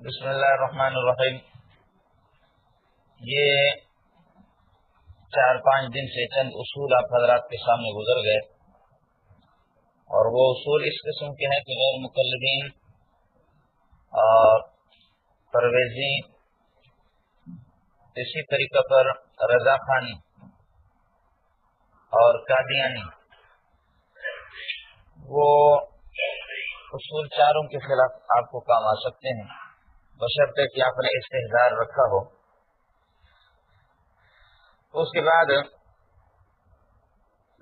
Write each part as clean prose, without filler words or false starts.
بسم اللہ الرحمن الرحیم۔ یہ 4-5 دن سے چند اصول آپ حضرات کے سامنے گزر گئے، اور وہ اصول اس قسم کے ہیں کہ غیر مقلدین اور پرویزی، اسی طریقہ پر رضا خانی اور قادیانی، وہ اصول چاروں کے خلاف آپ کو کام آ سکتے ہیں، بشرطے کہ آپ نے استحضار رکھا ہو۔ اس کے بعد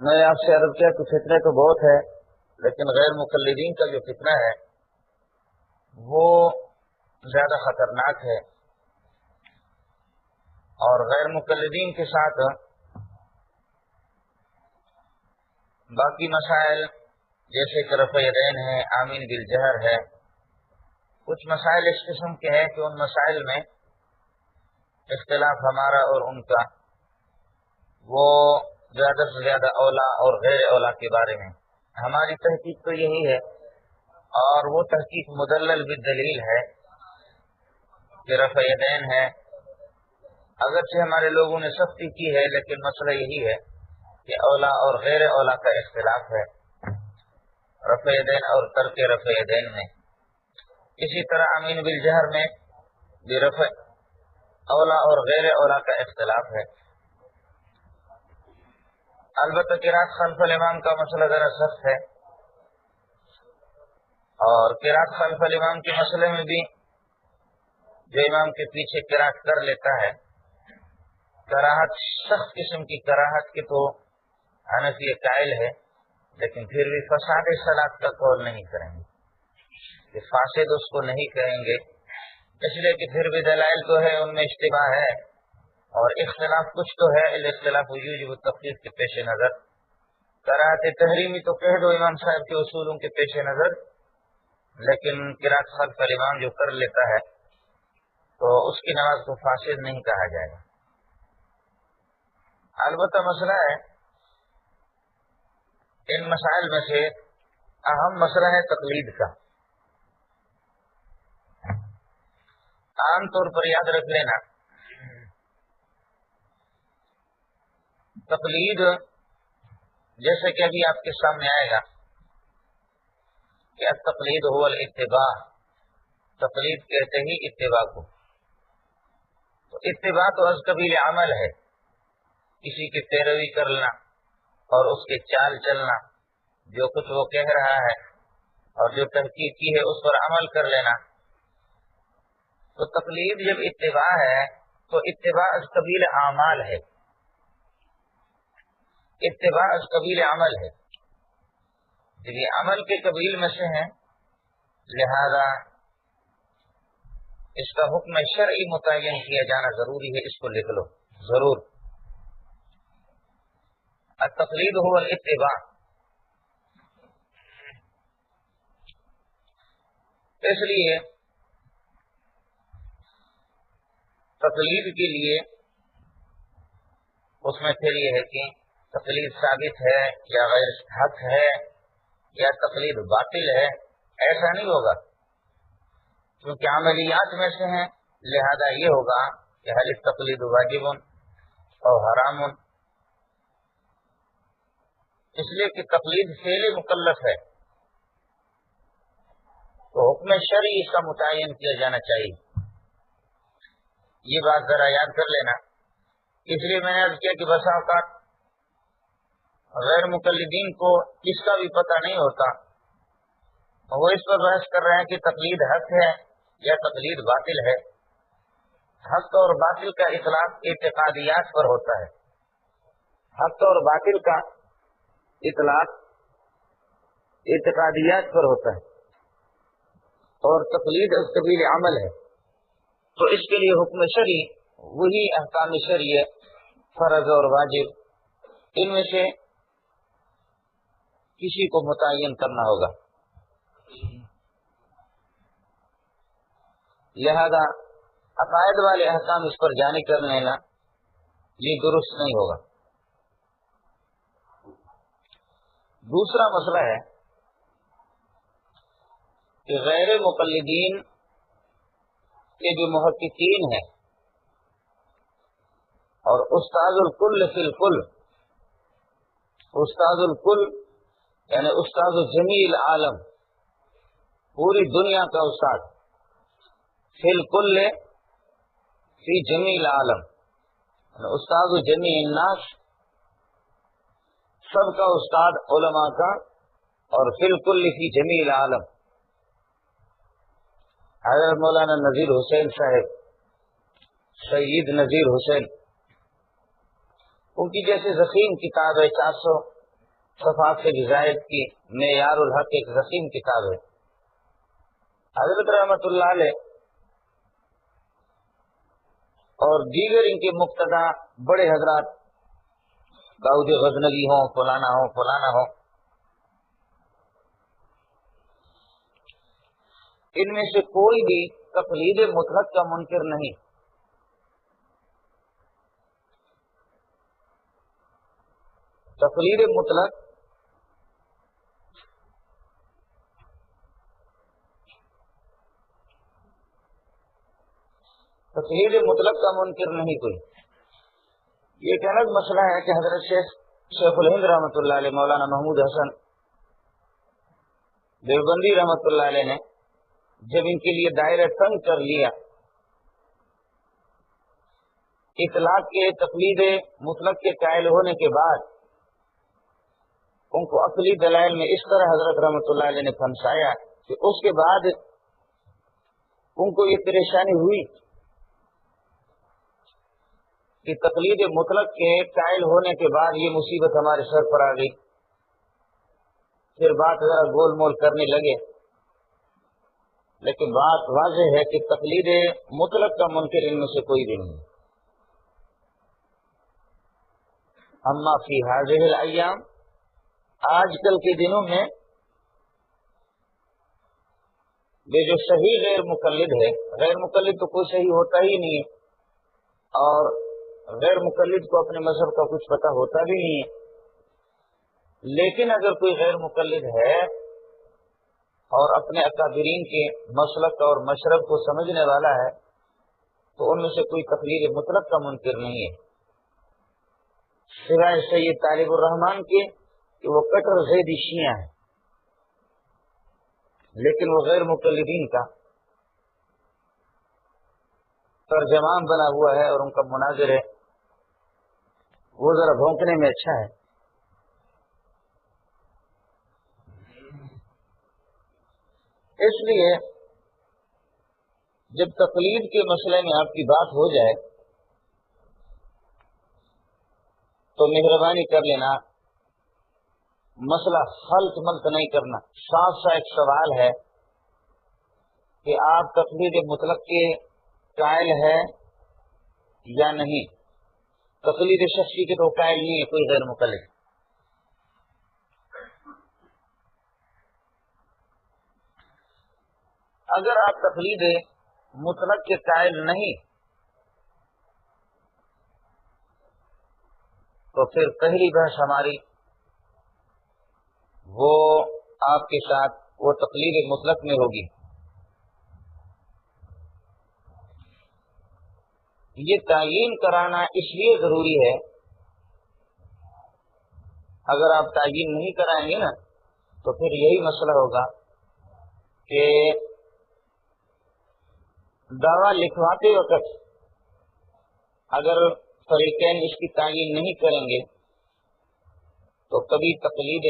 میں نے آپ سے عرض کیا کہ فتنہ تو بہت ہے، لیکن غیر مقلدین کا جو فتنہ ہے وہ زیادہ خطرناک ہے، اور غیر مقلدین کے ساتھ باقی مسائل جیسے کہ رفع یدین ہے، آمین بالجہر ہے، کچھ مسائل اس قسم کے ہیں کہ ان مسائل میں اختلاف ہمارا اور ان کا وہ زیادہ سے زیادہ اولا اور غیر اولا کے بارے میں ہماری تحقیق تو یہی ہے، اور وہ تحقیق مدلل بالدلیل ہے کہ رفع یدین ہے۔ اگرچہ ہمارے لوگوں نے سختی کی ہے، لیکن مسئلہ یہی ہے کہ اولا اور غیر اولا کا اختلاف ہے رفع یدین اور ترک رفع یدین میں۔ اسی طرح امین بالجہر میں بھی رفع اولا اور غیر اولا کا اختلاف ہے۔ البتہ قرات خلف الامام کا مسئلہ ذرا سخت ہے، اور قرات خلف الامام کے مسئلے میں بھی جو امام کے پیچھے قرات کر لیتا ہے، کراہت سخت قسم کی کراہت کے تو حنفی قائل ہے، لیکن پھر بھی فساد صلاۃ کا قول نہیں کریں گے کہ فاسد اس کو نہیں کہیں گے، اس لیے کہ پھر بھی دلائل تو ہے، ان میں اشتباہ ہے اور اختلاف کچھ تو ہے۔ الاختلاف یوجب التخفیف کے پیش نظر کراہت تحریمی تو کہہ دو امام صاحب کے اصولوں کے پیش نظر، لیکن قرات خلف الامام جو کر لیتا ہے تو اس کی نماز کو فاسد نہیں کہا جائے گا۔ البتہ مسئلہ ہے، ان مسائل میں سے اہم مسئلہ ہے تقلید کا۔ عام طور پر یاد رکھ لینا، تقلید جیسے کہ ابھی آپ کے سامنے آئے گا کہ التقلید هو الاتباع، تقلید کہتے ہی اتباع کو۔ تو اتباع تو از قبیل عمل ہے، کسی کی پیروی کرنا اور اس کے چال چلنا، جو کچھ وہ کہہ رہا ہے اور جو تحقیق کی ہے اس پر عمل کر لینا۔ تو تقلید جب اتباع ہے تو اتباع از قبیل اعمال ہے، اتباع از قبیل عمل ہے، جب یہ عمل کے قبیل میں سے ہیں، لہذا اس کا حکم شرعی متعین کیا جانا ضروری ہے، اس کو لکھ لو ضرور۔ التقلید هو الاتباع، اس لیے تقلید کے لیے اس میں پھر یہ ہے کہ تقلید ثابت ہے یا غیر حق ہے یا تقلید باطل ہے، ایسا نہیں ہوگا، کیونکہ عملیات میں سے ہیں، لہذا یہ ہوگا کہ هل التقلید واجب اور حرام، اس لیے کہ تقلید فعل مکلف ہے، تو حکم شرعی اس کا متعین کیا جانا چاہیے۔ یہ بات ذرا یاد کر لینا، اس لیے میں نے عرض کیا کہ بسا اوقات غیر مقلدین کو اس کا بھی پتہ نہیں ہوتا، وہ اس پر بحث کر رہے ہیں کہ تقلید حق ہے یا تقلید باطل ہے۔ حق اور باطل کا اطلاق اعتقادیات پر ہوتا ہے، حق اور باطل کا اطلاق اعتقادیات پر ہوتا ہے، اور تقلید از قبیل عمل ہے، تو اس کے لیے حکم شرعی وہی احکام شرعی، فرض اور واجب، ان میں سے کسی کو متعین کرنا ہوگا، لہذا عقائد والے احکام اس پر جانی کر لینا یہ درست نہیں ہوگا۔ دوسرا مسئلہ ہے کہ غیر مقلدین کے جو محققین ہیں اور استاد الکل فی الکل، استاد الکل یعنی استاد جمیع العالم، پوری دنیا کا استاد، فی الکل فی جمیع العالم، استاد جمیع الناس، سب کا استاد علماء کا، اور فی الکل فی جمیع العالم حضرت مولانا نذیر حسین صاحب، سید نذیر حسین، ان کی جیسے ضخیم کتاب ہے 400 صفحات سے بھی زائد کی معیار الحق، ایک ضخیم کتاب ہے۔ حضرت رحمت اللہ علیہ اور دیگر ان کے مقتدا بڑے حضرات، داؤد غزنوی ہوں، فلانا ہو فلانا ہو، ان میں سے کوئی بھی تقلید مطلق کا منکر نہیں۔ تقلید مطلق کا منکر نہیں کوئی۔ یہ ایک الگ مسئلہ ہے کہ حضرت شیخ الہند رحمۃ اللہ علیہ، مولانا محمود حسن دیوبندی رحمۃ اللہ علیہ نے جب ان کے لیے دائرہ تنگ کر لیا، اطلاق کے تقلید مطلق کے قائل ہونے کے بعد ان کو عقلی دلائل میں اس طرح حضرت رحمۃ اللہ علیہ نے پھنسایا کہ اس کے بعد ان کو یہ پریشانی ہوئی کہ تقلید مطلق کے قائل ہونے کے بعد یہ مصیبت ہمارے سر پر آ گئی۔ پھر بات ذرا گول مول کرنے لگے، لیکن بات واضح ہے کہ تقلید مطلق کا منکر ان میں سے کوئی بھی نہیں۔ اما فی ہذہ الایام، آج کل کے دنوں میں یہ جو صحیح غیر مقلد ہے، غیر مقلد تو کوئی صحیح ہوتا ہی نہیں ہے، اور غیر مقلد کو اپنے مذہب کا کچھ پتہ ہوتا بھی نہیں ہے، لیکن اگر کوئی غیر مقلد ہے اور اپنے اکابرین کے مسلک اور مشرب کو سمجھنے والا ہے تو ان میں سے کوئی تقلید مطلق کا منکر نہیں ہے، سوائے سید طالب الرحمان کے کہ وہ کٹر زیدی شیعہ ہیں، لیکن وہ غیر مقلدین کا ترجمان بنا ہوا ہے اور ان کا مناظر ہے وہ ذرا بھونکنے میں اچھا ہے۔ اس لیے جب تقلید کے مسئلے میں آپ کی بات ہو جائے تو مہربانی کر لینا، مسئلہ خلط ملط نہیں کرنا۔ صاف سا ایک سوال ہے کہ آپ تقلید مطلق کے قائل ہے یا نہیں؟ تقلید شخصی کے تو قائل نہیں ہے کوئی غیر مقلد۔ اگر آپ تقلید مطلق کے قائل نہیں تو پھر پہلی بحث ہماری وہ آپ کے ساتھ وہ تقلید مطلق میں ہوگی۔ یہ تعیین کرانا اس لیے ضروری ہے، اگر آپ تعیین نہیں کرائیں گے نا تو پھر یہی مسئلہ ہوگا کہ دعویٰ لکھواتے وقت اگر فریقین اس کی تعیین نہیں کریں گے تو کبھی تقلید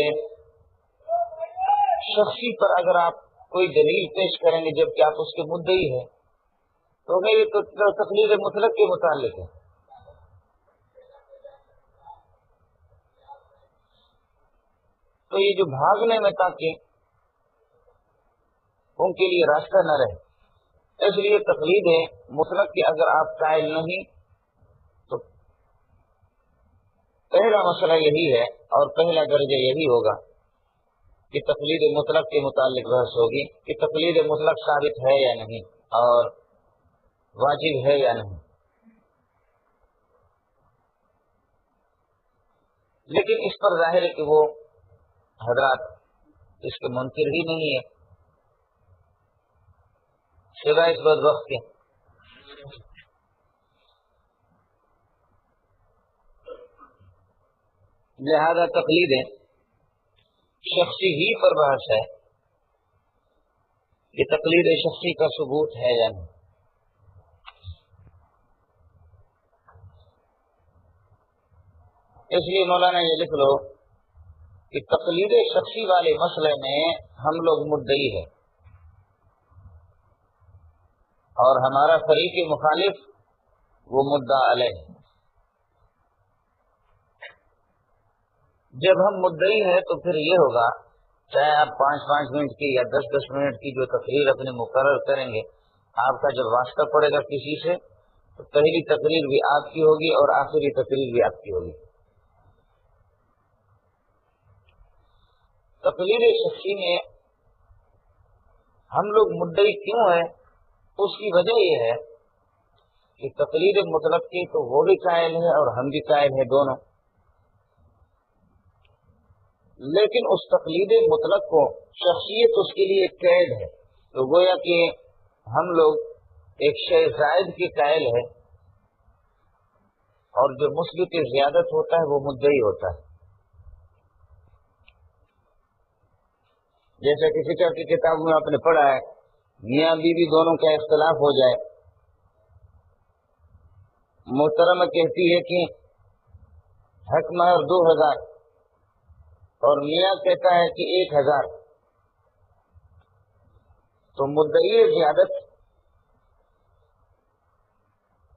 شخصی پر اگر آپ کوئی دلیل پیش کریں گے جبکہ آپ اس کے مدعی ہیں تو یہ تو تقلید مطلق کے متعلق ہے۔ تو یہ جو بھاگنے میں تاکہ ان کے لیے راستہ نہ رہے، اس لیے تقلید مطلق کے اگر آپ قائل نہیں تو پہلا مسئلہ یہی ہے اور پہلا درجہ یہی ہوگا کہ تقلید مطلق کے متعلق بحث ہوگی کہ تقلید مطلق ثابت ہے یا نہیں اور واجب ہے یا نہیں۔ لیکن اس پر ظاہر ہے کہ وہ حضرات اس کے منکر ہی نہیں ہے، سوائے اس بدبخت کے لہذا تقلید شخصی ہی پر بحث ہے کہ تقلید شخصی کا ثبوت ہے یا نہیں. اس لیے مولانا یہ لکھ لو کہ تقلید شخصی والے مسئلے میں ہم لوگ مدعی ہے اور ہمارا فریق مخالف وہ مدعا علیہ ہے. جب ہم مدعی ہیں تو پھر یہ ہوگا چاہے آپ 5 منٹ کی یا 10 منٹ کی جو تقریر اپنے مقرر کریں گے، آپ کا جب واسطہ پڑے گا کسی سے تو پہلی تقریر بھی آپ کی ہوگی اور آخری تقریر بھی آپ کی ہوگی. تقریر شخصی میں ہم لوگ مدعی کیوں ہیں؟ اس کی وجہ یہ ہے کہ تقریر مطلق کی تو وہ بھی قائل ہے اور ہم بھی قائل ہیں دونوں، لیکن اس تقلید مطلق کو شخصیت اس کے لیے قید ہے، تو گویا کہ ہم لوگ ایک شے زائد کے قائل ہے، اور جو مثبت زیادت ہوتا ہے وہ مدعی ہوتا ہے. جیسے کسی کی کتاب میں آپ نے پڑھا ہے میاں بیوی دونوں کا اختلاف ہو جائے، محترمہ کہتی ہے کہ حق مہر 2000 اور میاں کہتا ہے کہ 1000، تو مدعی زیادت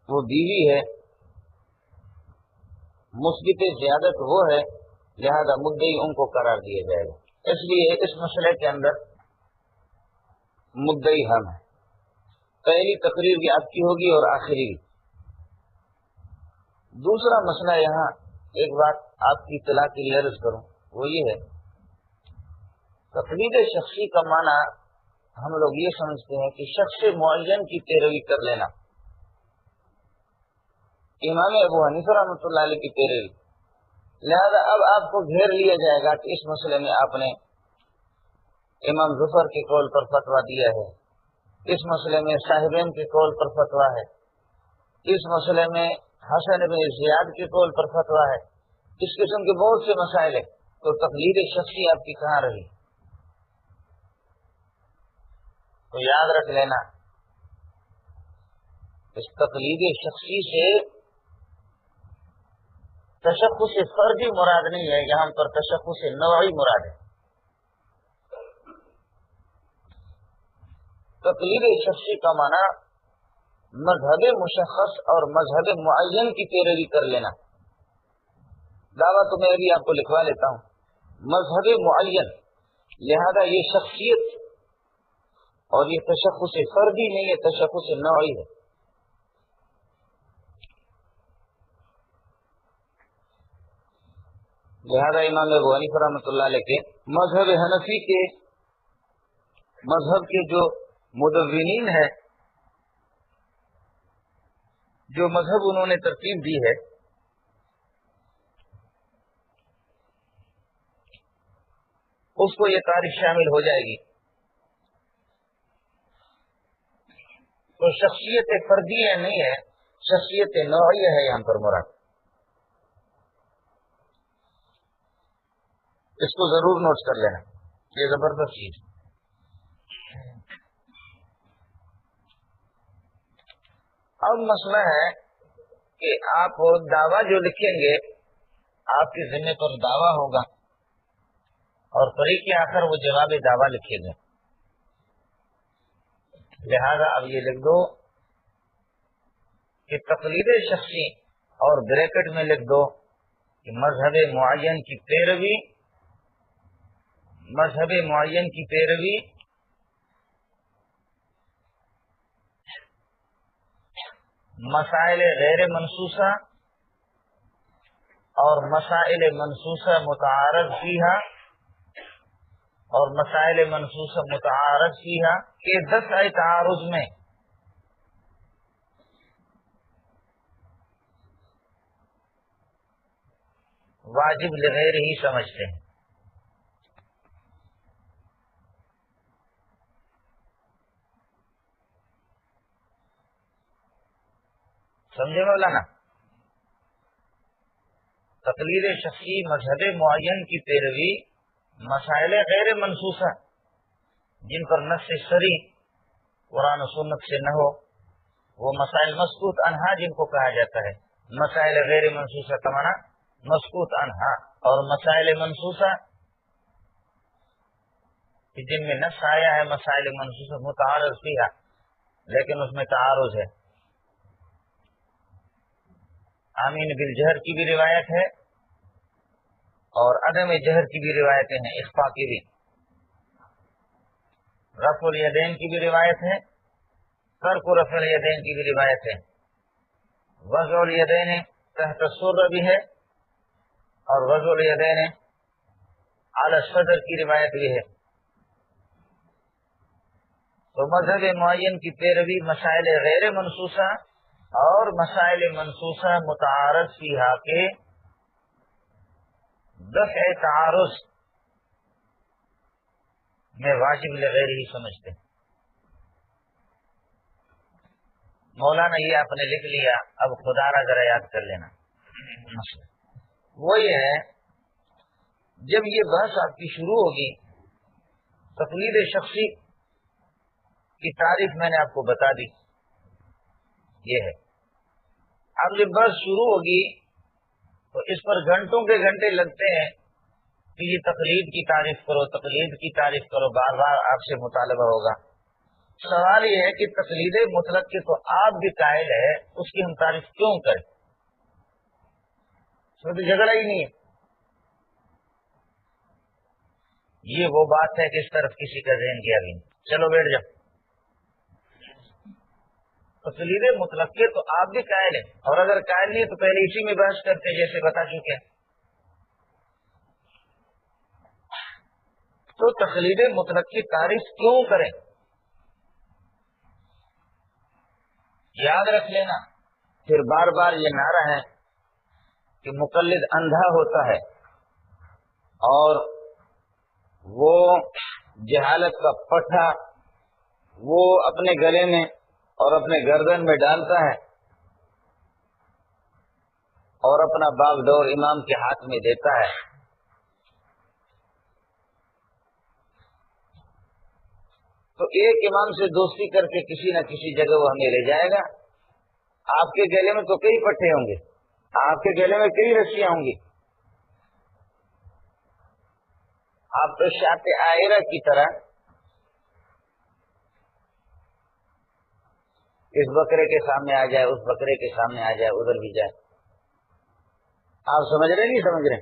وہ بیوی ہے، مثبت زیادت وہ ہے، لہذا مدعی ان کو قرار دیا جائے گا. اس لیے اس مسئلے کے اندر مدعی ہم ہیں. پہلی تقریر بھی آپ کی ہوگی اور آخری بھی. دوسرا مسئلہ یہاں ایک بات آپ کی اطلاع کے لیے عرض کروں، وہ یہ ہے تقلید شخصی کا معنی ہم لوگ یہ سمجھتے ہیں کہ شخص معین کی پیروی کر لینا. امام ابو حنیفہ رحمۃ اللہ علیہ کی پیروی، لہذا اب آپ کو گھیر لیا جائے گا کہ اس مسئلے میں آپ نے امام ظفر کے قول پر فتویٰ دیا ہے، اس مسئلے میں صاحبین کے قول پر فتویٰ ہے، اس مسئلے میں حسن بن زیاد کے قول پر فتویٰ ہے. اس قسم کے بہت سے مسائل ہیں، تو تقلید شخصی آپ کی کہاں رہی؟ تو یاد رکھ لینا اس تقلید شخصی سے تشخص فردی مراد نہیں ہے، یہاں پر تشخص نوعی مراد ہے. تقلید شخصی کا معنی مذہب مشخص اور مذہب معین کی پیروی کر لینا. دعویٰ تو میں بھی آپ کو لکھوا لیتا ہوں، مذہب معین، لہذا یہ شخصیت اور یہ تشخص فردی نہیں، یہ تشخص نوعی ہے. لہذا امام ابو حنیفہ رحمۃ اللہ علیہ کے مذہب حنفی کے مذہب کے جو مدونین ہے، جو مذہب انہوں نے ترتیب دی ہے، اس کو یہ تاریخ شامل ہو جائے گی. تو شخصیت فردیہ نہیں ہے، شخصیت نوعیہ ہے یہاں پر مراد. اس کو ضرور نوٹ کر لینا، یہ زبردست چیز. اب مسئلہ ہے کہ آپ دعویٰ جو لکھیں گے، آپ کے ذمہ پر دعویٰ ہوگا اور فریق آخر وہ جواب دعویٰ لکھے گا. لہذا اب یہ لکھ دو کہ تقلید شخصی اور بریکٹ میں لکھ دو کہ مذہب معین کی پیروی، مذہب معین کی پیروی مسائل غیر منسوسہ اور مسائل منسوسہ متعارض فیہا اور مسائل منسوسہ متعارض فیہا کے 10 تعارض میں واجب لغیر ہی سمجھتے ہیں. سمجھے مولانا؟ تقلید شخصی مذہب معین کی پیروی مسائل غیر منسوخہ جن پر نص صریح قرآن و سنت سے نہ ہو، وہ مسائل مسکوت عنہا جن کو کہا جاتا ہے۔ مسائل غیر منسوخہ کا معنی مسکوت عنہا، اور مسائل منسوخہ جن میں نص آیا ہے، مسائل منسوخہ متعارض فیہا لیکن اس میں تعارض ہے۔ آمین بالجہر کی بھی روایت ہے اور عدم جہر کی بھی روایتیں ہیں، اخفاء کی بھی۔ رفع الیدین کی بھی روایت ہے، ترک رفع الیدین کی بھی روایت ہے۔ وضع الیدین تحت السر بھی ہے اور وضع الیدین علی الصدر کی روایت بھی ہے۔ تو مذہب معین کی پیروی مسائل غیر منسوخہ اور مسائل منسوخہ متعارض فیہا کے دفع تعارض میں واجب لغیر ہی سمجھتے ہیں۔ مولانا یہ آپ نے لکھ لیا، اب خدا را ذرا یاد کر لینا۔ وہ یہ ہے، جب یہ بحث آپ کی شروع ہوگی، تقلید شخصی کی تعریف میں نے آپ کو بتا دی، یہ ہے۔ اب جب بحث شروع ہوگی تو اس پر گھنٹوں کے گھنٹے لگتے ہیں کہ یہ تقلید کی تعریف کرو، تقلید کی تعریف کرو، بار بار آپ سے مطالبہ ہوگا۔ سوال یہ ہے کہ تقلید مطلق کے تو آپ بھی قائل ہے، اس کی ہم تعریف کیوں کریں؟ اس میں تو جھگڑا ہی نہیں ہے۔ یہ وہ بات ہے کہ اس طرف کسی کا ذہن گیا بھی نہیں۔ چلو بیٹھ جاؤ۔ تقلید مطلق کے تو آپ بھی قائل ہیں، اور اگر قائل نہیں ہے تو پہلے اسی میں بحث کرتے جیسے بتا چکے ہیں۔ تو تقلید مطلق کی تعریف کیوں کریں؟ یاد رکھ لینا، پھر بار بار یہ نعرہ ہے کہ مقلد اندھا ہوتا ہے اور وہ جہالت کا پٹھا وہ اپنے گلے میں اور اپنے گردن میں ڈالتا ہے اور اپنا باغ ڈور امام کے ہاتھ میں دیتا ہے۔ تو ایک امام سے دوستی کر کے کسی نہ کسی جگہ وہ ہمیں لے جائے گا۔ آپ کے گلے میں تو کئی پٹھے ہوں گے، آپ کے گلے میں کئی رسیاں ہوں گی، آپ تو شاط آئرہ کی طرح اس بکرے کے سامنے آ جائے، اس بکرے کے سامنے آ جائے، ادھر بھی جائے۔ آپ سمجھ رہے نہیں سمجھ رہے؟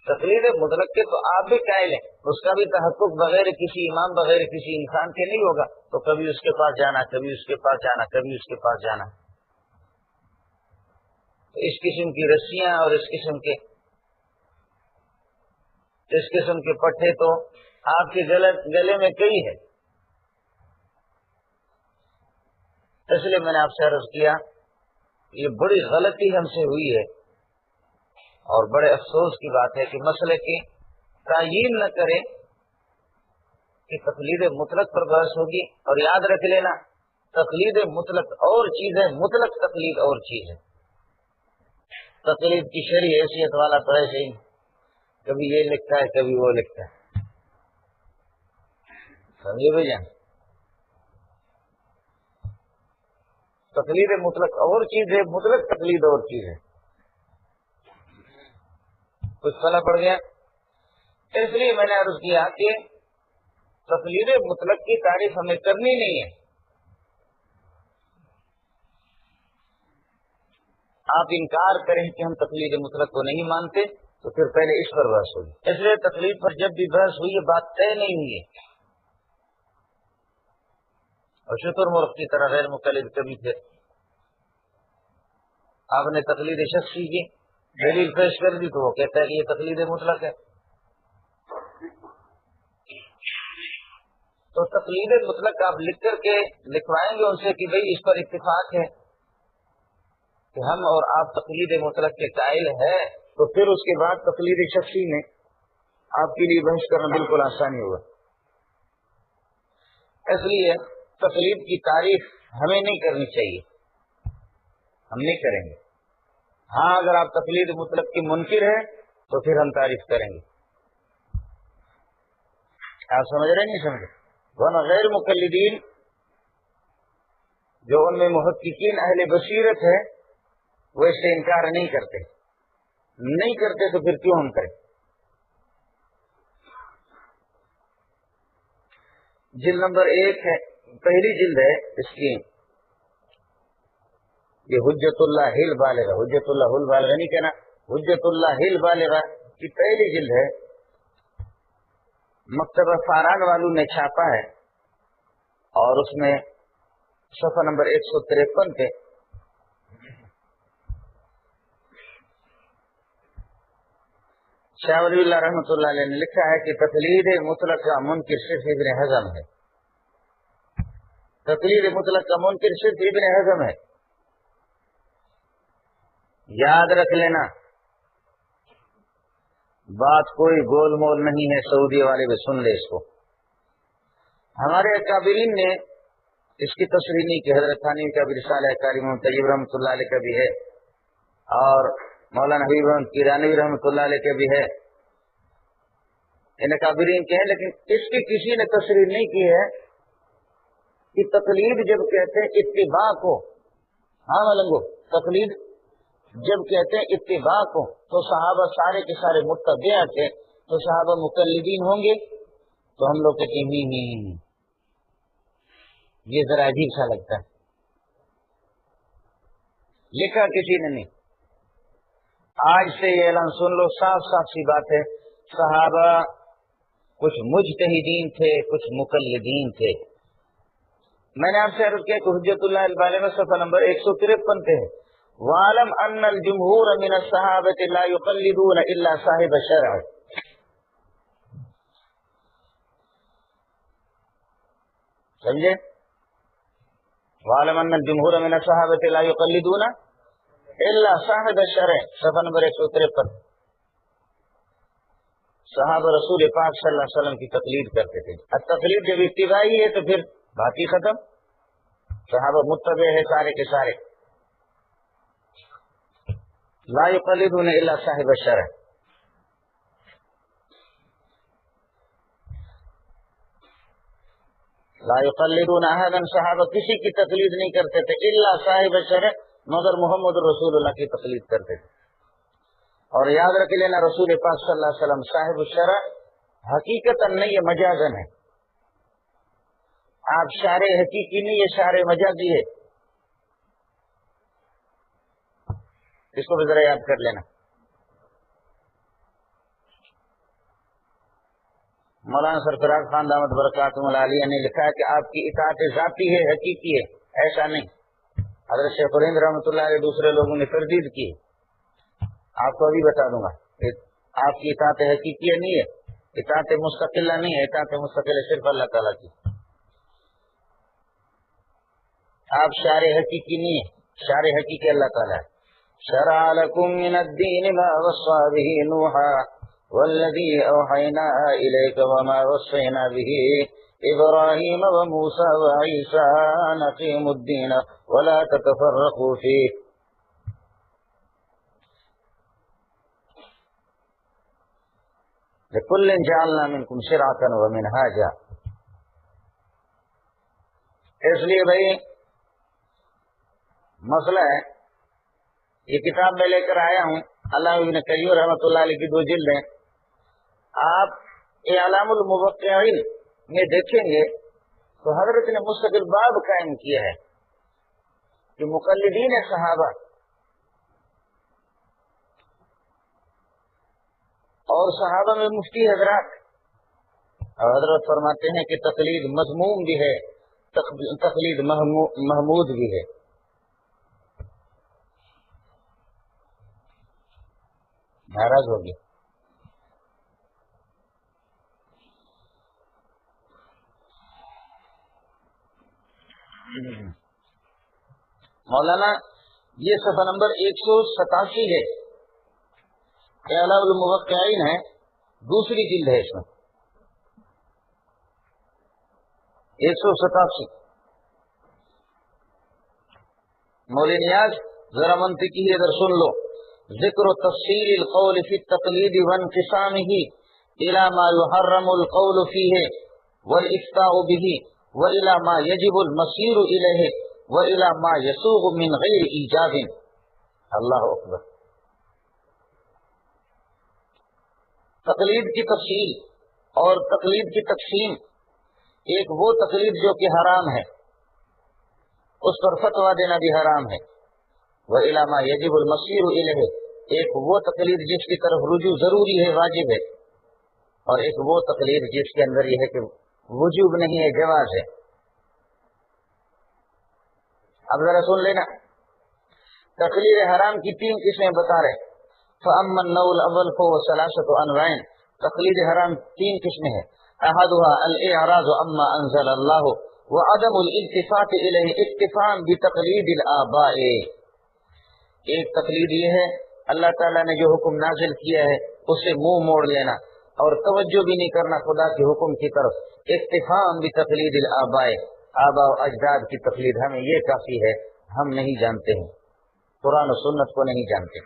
تقلید مطلق کے تو آپ بھی قائل ہیں، اس کا بھی تحقق بغیر کسی امام، بغیر کسی انسان کے نہیں ہوگا، تو کبھی اس کے پاس جانا، کبھی اس کے پاس جانا، کبھی اس کے پاس جانا۔ تو اس قسم کی رسیاں اور اس قسم کے پٹھے تو آپ کے گلے میں کئی ہے۔ اس لیے میں نے آپ سے عرض کیا، یہ بڑی غلطی ہم سے ہوئی ہے اور بڑے افسوس کی بات ہے کہ مسئلے کی تعیین نہ کریں کہ تقلید مطلق پر بحث ہوگی۔ اور یاد رکھ لینا، تقلید مطلق اور چیز ہے، مطلق تقلید اور چیز ہے۔ تقلید کی شرعی حیثیت والا تو ایسے ہی کبھی یہ لکھتا ہے کبھی وہ لکھتا ہے، سمجھے بھائی جان؟ تقلید مطلق اور چیز ہے، مطلق تقلید اور چیز ہے۔ کچھ خلا پڑ گیا؟ اس لیے میں نے عرض کیا کہ تقلید مطلق کی تعریف ہمیں کرنی نہیں ہے۔ آپ انکار کریں کہ ہم تقلید مطلق کو نہیں مانتے تو پھر پہلے اس پر بحث ہوئی۔ اس لیے تقلید پر جب بھی بحث ہوئی یہ بات طے نہیں ہوئی ہے، اور شتر مرغ کی طرح غیر مقلد کبھی تھے۔ آپ نے تقلید شخصی کی دلیل پیش کر دی تو وہ کہتا ہے کہ یہ تقلید مطلق ہے۔ تو تقلید مطلق آپ لکھ کر کے لکھوائیں گے ان سے کہ بھئی اس پر اتفاق ہے کہ ہم اور آپ تقلید مطلق کے قائل ہے، تو پھر اس کے بعد تقلید شخصی میں آپ کے لیے بحث کرنا بالکل آسانی ہوگا۔ اس لیے تقلید کی تعریف ہمیں نہیں کرنی چاہیے، ہم نہیں کریں گے۔ ہاں اگر آپ تقلید مطلق کی منکر ہے تو پھر ہم تعریف کریں گے. آپ سمجھ رہے نہیں سمجھ؟ ورنہ غیر مقلدین جو ان میں محققین اہل بصیرت ہے وہ اس سے انکار نہیں کرتے تو پھر کیوں ہم کریں. جلد نمبر 1 ہے، پہلی جلد ہے اس کی، یہ حجت اللہ البالغہ، حجت اللہ البالغہ نہیں کہنا، حجت اللہ البالغہ کی پہلی جلد ہے، مکتبہ فاران والوں نے چھاپا ہے، اور اس میں صفحہ نمبر 153 پہ شاہ ولی اللہ رحمۃ اللہ علیہ نے لکھا ہے کہ تقلید مطلق کا منکر صرف ابن حزم ہے. تقلید مطلق کا منکر صرف ابن حزم ہے. یاد رکھ لینا، بات کوئی گول مول نہیں ہے، سعودی والے بھی سن لے اس کو. ہمارے اکابرین نے اس کی تصریح نہیں کی، حضرت ثانوی کا بھی رسالہ کاری محمد طیب رحمۃ اللہ علیہ کا بھی ہے، اور مولانا حبیب احمد کیرانوی رحمۃ اللہ علیہ کا بھی ہے، ان اکابرین کے ہیں، لیکن اس کی کسی نے تصریح نہیں کی ہے کہ تقلید جب کہتے ہیں اتباع کو، ہاں ملنگو، تقلید جب کہتے ہیں اتباع کو تو صحابہ سارے کے سارے متبع تھے، تو صحابہ مقلدین ہوں گے؟ تو ہم لوگ کہتے ہیں یہ ذرا عجیب سا لگتا ہے. لکھا کسی نے نہیں. آج سے یہ اعلان سن لو، صاف صاف سی بات ہے، صحابہ کچھ مجتہدین تھے، کچھ مقلدین تھے. میں نے آپ سے عرض کیا کہ حجت اللہ البالغہ صفحہ نمبر 153 پہ ہے، وَعَلَمْ أَنَّ الْجُمْهُورَ مِنَ الصَّحَابَةِ لَا يُقَلِّدُونَ إِلَّا صَاحِبَ الشَّرْعِ. سمجھے؟ وَعَلَمْ أَنَّ الْجُمْهُورَ مِنَ الصَّحَابَةِ لَا يُقَلِّدُونَ إِلَّا صَاحِبَ الشَّرْعِ، صفحہ نمبر 153. صحابہ رسول پاک صلی اللہ علیہ وسلم کی تقلید کرتے تھے. اب تقلید جب اتباعی ہے تو پھر بات ہی ختم، صحابہ متبع ہے سارے کے سارے. لا یقلدون الا صاحب الشرع. لا یقلدون احدا، صحابہ کسی کی تقلید نہیں کرتے تھے، الا صاحب الشرع، مگر محمد رسول اللہ کی تقلید کرتے تھے. اور یاد رکھ لینا، رسول پاک صلی اللہ علیہ وسلم صاحب الشرع حقیقتاً نہیں، یہ مجازن ہے. آپ شارع حقیقی نہیں، یہ شارع مجازی ہے. اس کو بھی ذرا یاد کر لینا. مولانا سرفراز خان دامت برکاتہم العالیہ نے لکھا ہے کہ آپ کی اطاعت ذاتی ہے، حقیقی ہے، ایسا نہیں. حضرت شیخ الہند رحمۃ اللہ علیہ دوسرے لوگوں نے تردید کی، آپ کو ابھی بتا دوں گا. آپ کی اطاعت حقیقی نہیں ہے، اطاعت مستقلہ نہیں ہے، اطاعت مستقل صرف اللہ تعالیٰ کی. آپ شارع حقیقی نہیں ہے، شارع حقیقی اللہ تعالیٰ ہے. شرع لکم من الدین ما وصى به نوحا والذی اوحینا الیک وما وصینا به ابراہیم وموسیٰ وعیسیٰ ان اقیموا الدین ولا تتفرقوا فیہ. لِكُلٍّ جَعَلْنَا مِنْكُمْ شِرْعَةً وَمِنْهَاجًا. اس لیے بھائی مسئلہ ہے، یہ کتاب میں لے کر آیا ہوں، علامہ ابن قیم رحمۃ اللہ علیہ کی 2 جلدیں. آپ اعلام الموقعین میں دیکھیں گے تو حضرت نے مستقل باب قائم کیا ہے کہ مقلدین صحابہ اور صحابہ میں مفتی حضرات، اور حضرت فرماتے ہیں کہ تقلید مذموم بھی ہے، تقلید محمود بھی ہے. ناراض ہو گیا. مولانا یہ صفحہ نمبر 187 ہے، اعلام الموقعین ہے، دوسری جلد ہے، اس میں 187. مولوی نیاز ذرا منطقی ادھر سن لو. ذکر تفصیل القول فی التقلید وانقسامه الى ما يحرم القول فیہ والافتاء به والى ما يجب المصیر الیہ والى ما يسوغ من غیر ایجاب. اللہ اکبر. تقلید کی تفصیل اور تقلید کی تقسیم. ایک وہ تقلید جو کہ حرام ہے، اس پر فتویٰ دینا بھی حرام ہے. وَإِلَى مَا يَجِبُ الْمَصِيرُ إِلَيْهِ، ایک وہ تقلید جس کی طرف رجوع ضروری ہے، واجب ہے، اور ایک وہ تقلید جس کے اندر یہ ہے کہ وجوب نہیں ہے، جواز ہے. اب ذرا سن لینا، تقلید حرام کی 3 قسمیں بتا رہے. فَأَمَّا النَّوْعُ الْأَوَّلُ فَهُوَ ثَلَاثَةُ أَنْوَاعٍ. تقلید حرام 3 قسمیں ہیں. أَحَدُهَا الْإِعْرَاضُ عَمَّا أَنزَلَ اللَّهُ وعدم الالتفات الیہ اکتفاء بتقلید الآباء. ایک تقلید یہ ہے اللہ تعالیٰ نے جو حکم نازل کیا ہے اسے منہ موڑ لینا اور توجہ بھی نہیں کرنا خدا کے حکم کی طرف. اکتفاء بتقلید الآباء، آباء و اجداد کی تقلید ہمیں یہ کافی ہے، ہم نہیں جانتے ہیں، قرآن و سنت کو نہیں جانتے.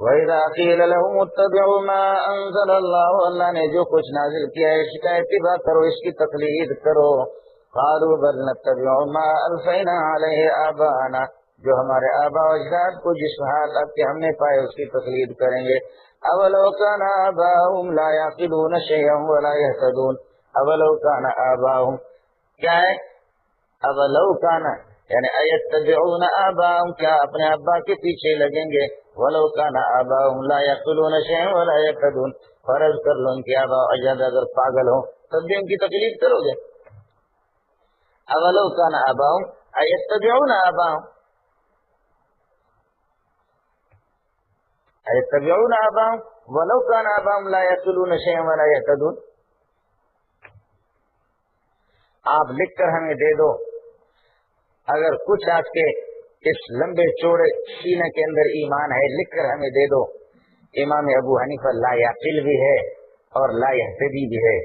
وَإِذَا قِيلَ لَهُمُ اتَّبِعُوا مَا أَنزَلَ اللَّهُ، اللہ نے جو کچھ نازل کیا ہے اس کا اتباع کرو، اس کی تقلید کرو. قَالُوا بَلْ نَتَّبِعُ مَا أَلْفَيْنَا عَلَيْهِ آبَاءَنَا، جو ہمارے آباء و اجداد کو جس حالت کے ہم نے پائے اس کی تقلید کریں گے. أَوَلَوْ كَانَ آبَاؤُهُمْ لَا يَعْقِلُونَ شَيْئًا وَلَا يَهْتَدُونَ. أَوَلَوْ كَانَ آبَاؤُهُمْ کیا ہے؟ أَوَلَوْ كَانَ یعنی أَيَتَّبِعُونَ آبَاءَهُمْ، کیا اپنے ابا کے پیچھے لگیں گے؟ وَلَوْ كَانَ آبَاؤُهُمْ لَا يَعْقِلُونَ شَيْئًا وَلَا يَهْتَدُونَ. فرض کر لو ان کے آباء و اجداد اگر پاگل ہوں تب بھی ان کی تقلید کرو گے. أَوَلَوْ كَانَ آبَاؤُهُمْ أَيَتَّبِعُونَ آبَاءَهُمْ أَيَتَّبِعُونَ آبَاءَهُمْ وَلَوْ كَانَ آبَاؤُهُمْ لَا يَعْقِلُونَ شَيْئًا وَلَا يَهْتَدُونَ. آپ لکھ کر ہمیں دے دو اگر کچھ آپ کے اس لمبے چوڑے سینے کے اندر ایمان ہے، لکھ کر ہمیں دے دو. امام ابو حنیفہ لا یعقل بھی ہے اور لا یہتدی بھی ہے.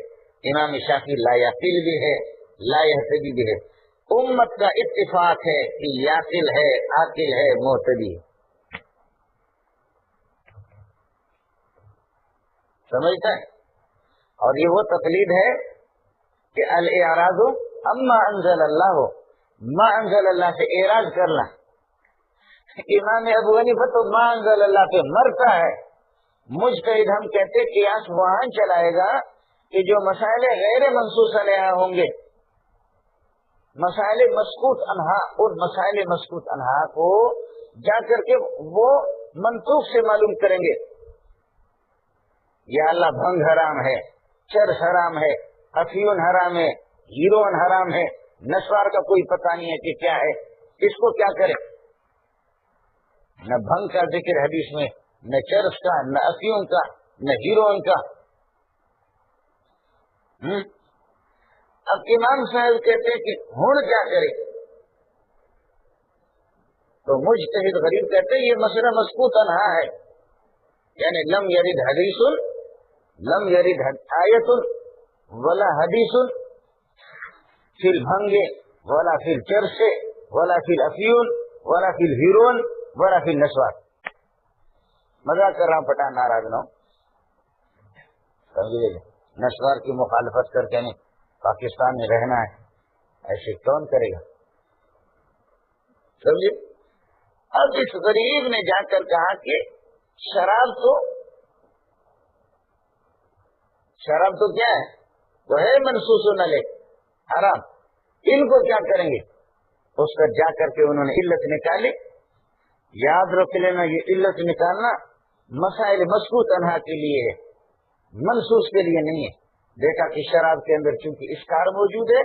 امام شافعی لا یعقل بھی ہے، لا یہتدی بھی ہے. امت کا اتفاق ہے کہ یعقل ہے، عاقل ہے، مہتدی ہے. سمجھتا ہے؟ اور یہ وہ تقلید ہے کہ الاعراض اما انزل اللہ، ما انزل اللہ سے اعراض کرنا. امام ابو حنیفہ تو ما انزل اللہ پہ مرتا ہے. مجتہد ہم کہتے قیاس وہاں چلائے گا کہ جو مسائل غیر منصوص علیہ ہوں گے، مسائل مسکوت عنہا، اور مسائل مسکوت عنہا کو جا کر کے وہ منطوق سے معلوم کریں گے. یا اللہ بھنگ حرام ہے، چرس حرام ہے، افیون حرام ہے، ہیروئن حرام ہے، نسوار کا کوئی پتہ نہیں ہے کہ کیا ہے، اس کو کیا کرے؟ نہ بھنگ کا ذکر حدیث میں، نہ چرس کا، نہ افیون کا، نہ ہیروئن کا. اب امام صاحب کہتے ہیں کہ ہن کیا کرے؟ تو مجتہد غریب کہتے ہیں یہ مسئلہ مسکوت عنہا ہے، یعنی لم یرد حدیث، لم یرد آیت ولا حدیث فی البھنگ ولا فی الچرس ولا فی الافیون ولا فی الہیرون ولا فی النسوار. مزاق کر رہا ہوں، پٹھان ناراض نہ ہو، سمجھے؟ نسوار کی مخالفت کر کے نہیں، پاکستان میں رہنا ہے، ایسے کون کرے گا؟ سمجھے؟ اب اس غریب نے جا کر کہا کہ شراب تو کیا ہے؟ وہ ہے منصوص علیہ حرام. ان کو کیا کریں گے؟ اس کا جا کر کے انہوں نے علت نکالی. یاد رکھ لینا، یہ علت نکالنا مسائل مسکوت عنہا کے لیے ہے، منصوص کے لیے نہیں ہے. دیکھا کہ شراب کے اندر چونکہ اسکار موجود ہے،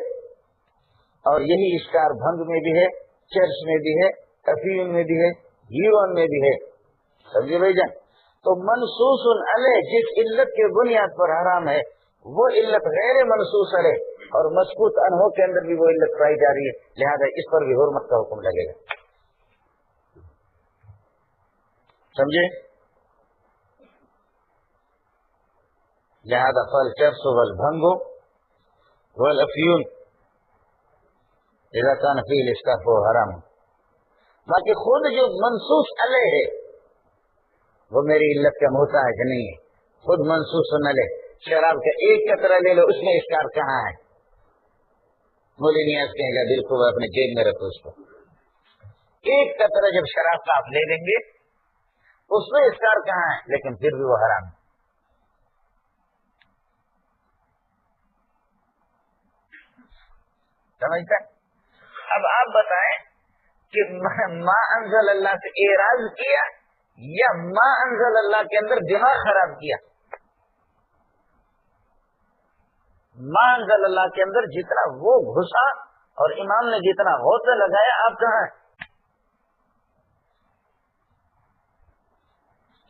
اور یہی اسکار بھنگ میں بھی ہے، چرس میں بھی ہے، افیون میں بھی ہے، ہیروئن میں بھی ہے. سمجھے بھائی جان؟ تو منصوص علیہ جس علت کے بنیاد پر حرام ہے وہ علت غیر منصوص علیہ اور مسکوت عنہوں کے اندر بھی وہ علت پائی جا رہی ہے، لہذا اس پر بھی حرمت کا حکم لگے گا. سمجھے؟ لہذا فالچرس والبھنگ والافیون اذا كان فيه الاسکار فهو حرام. باقی خود جو منصوص علیہ ہے وہ میری علت کا محتاج نہیں ہے، خود منصوص علیہ۔ شراب کا ایک قطرہ لے لو، اس میں اسکار کہاں ہے؟ مولی نیاز کہے گا بالکل اپنے جیب میں رکھو اس کو۔ ایک قطرہ جب شراب کا آپ لے لیں گے اس میں اسکار کہاں ہے؟ لیکن پھر بھی وہ حرام ہے۔ سمجھتا ہے؟ اب آپ بتائیں کہ ما انزل اللہ سے اعراض کیا یا ما انزل اللہ کے اندر دماغ خراب کیا؟ ما انزل اللہ کے اندر جتنا وہ گھسا اور امام نے جتنا غوطہ لگایا، آپ کہاں ہیں؟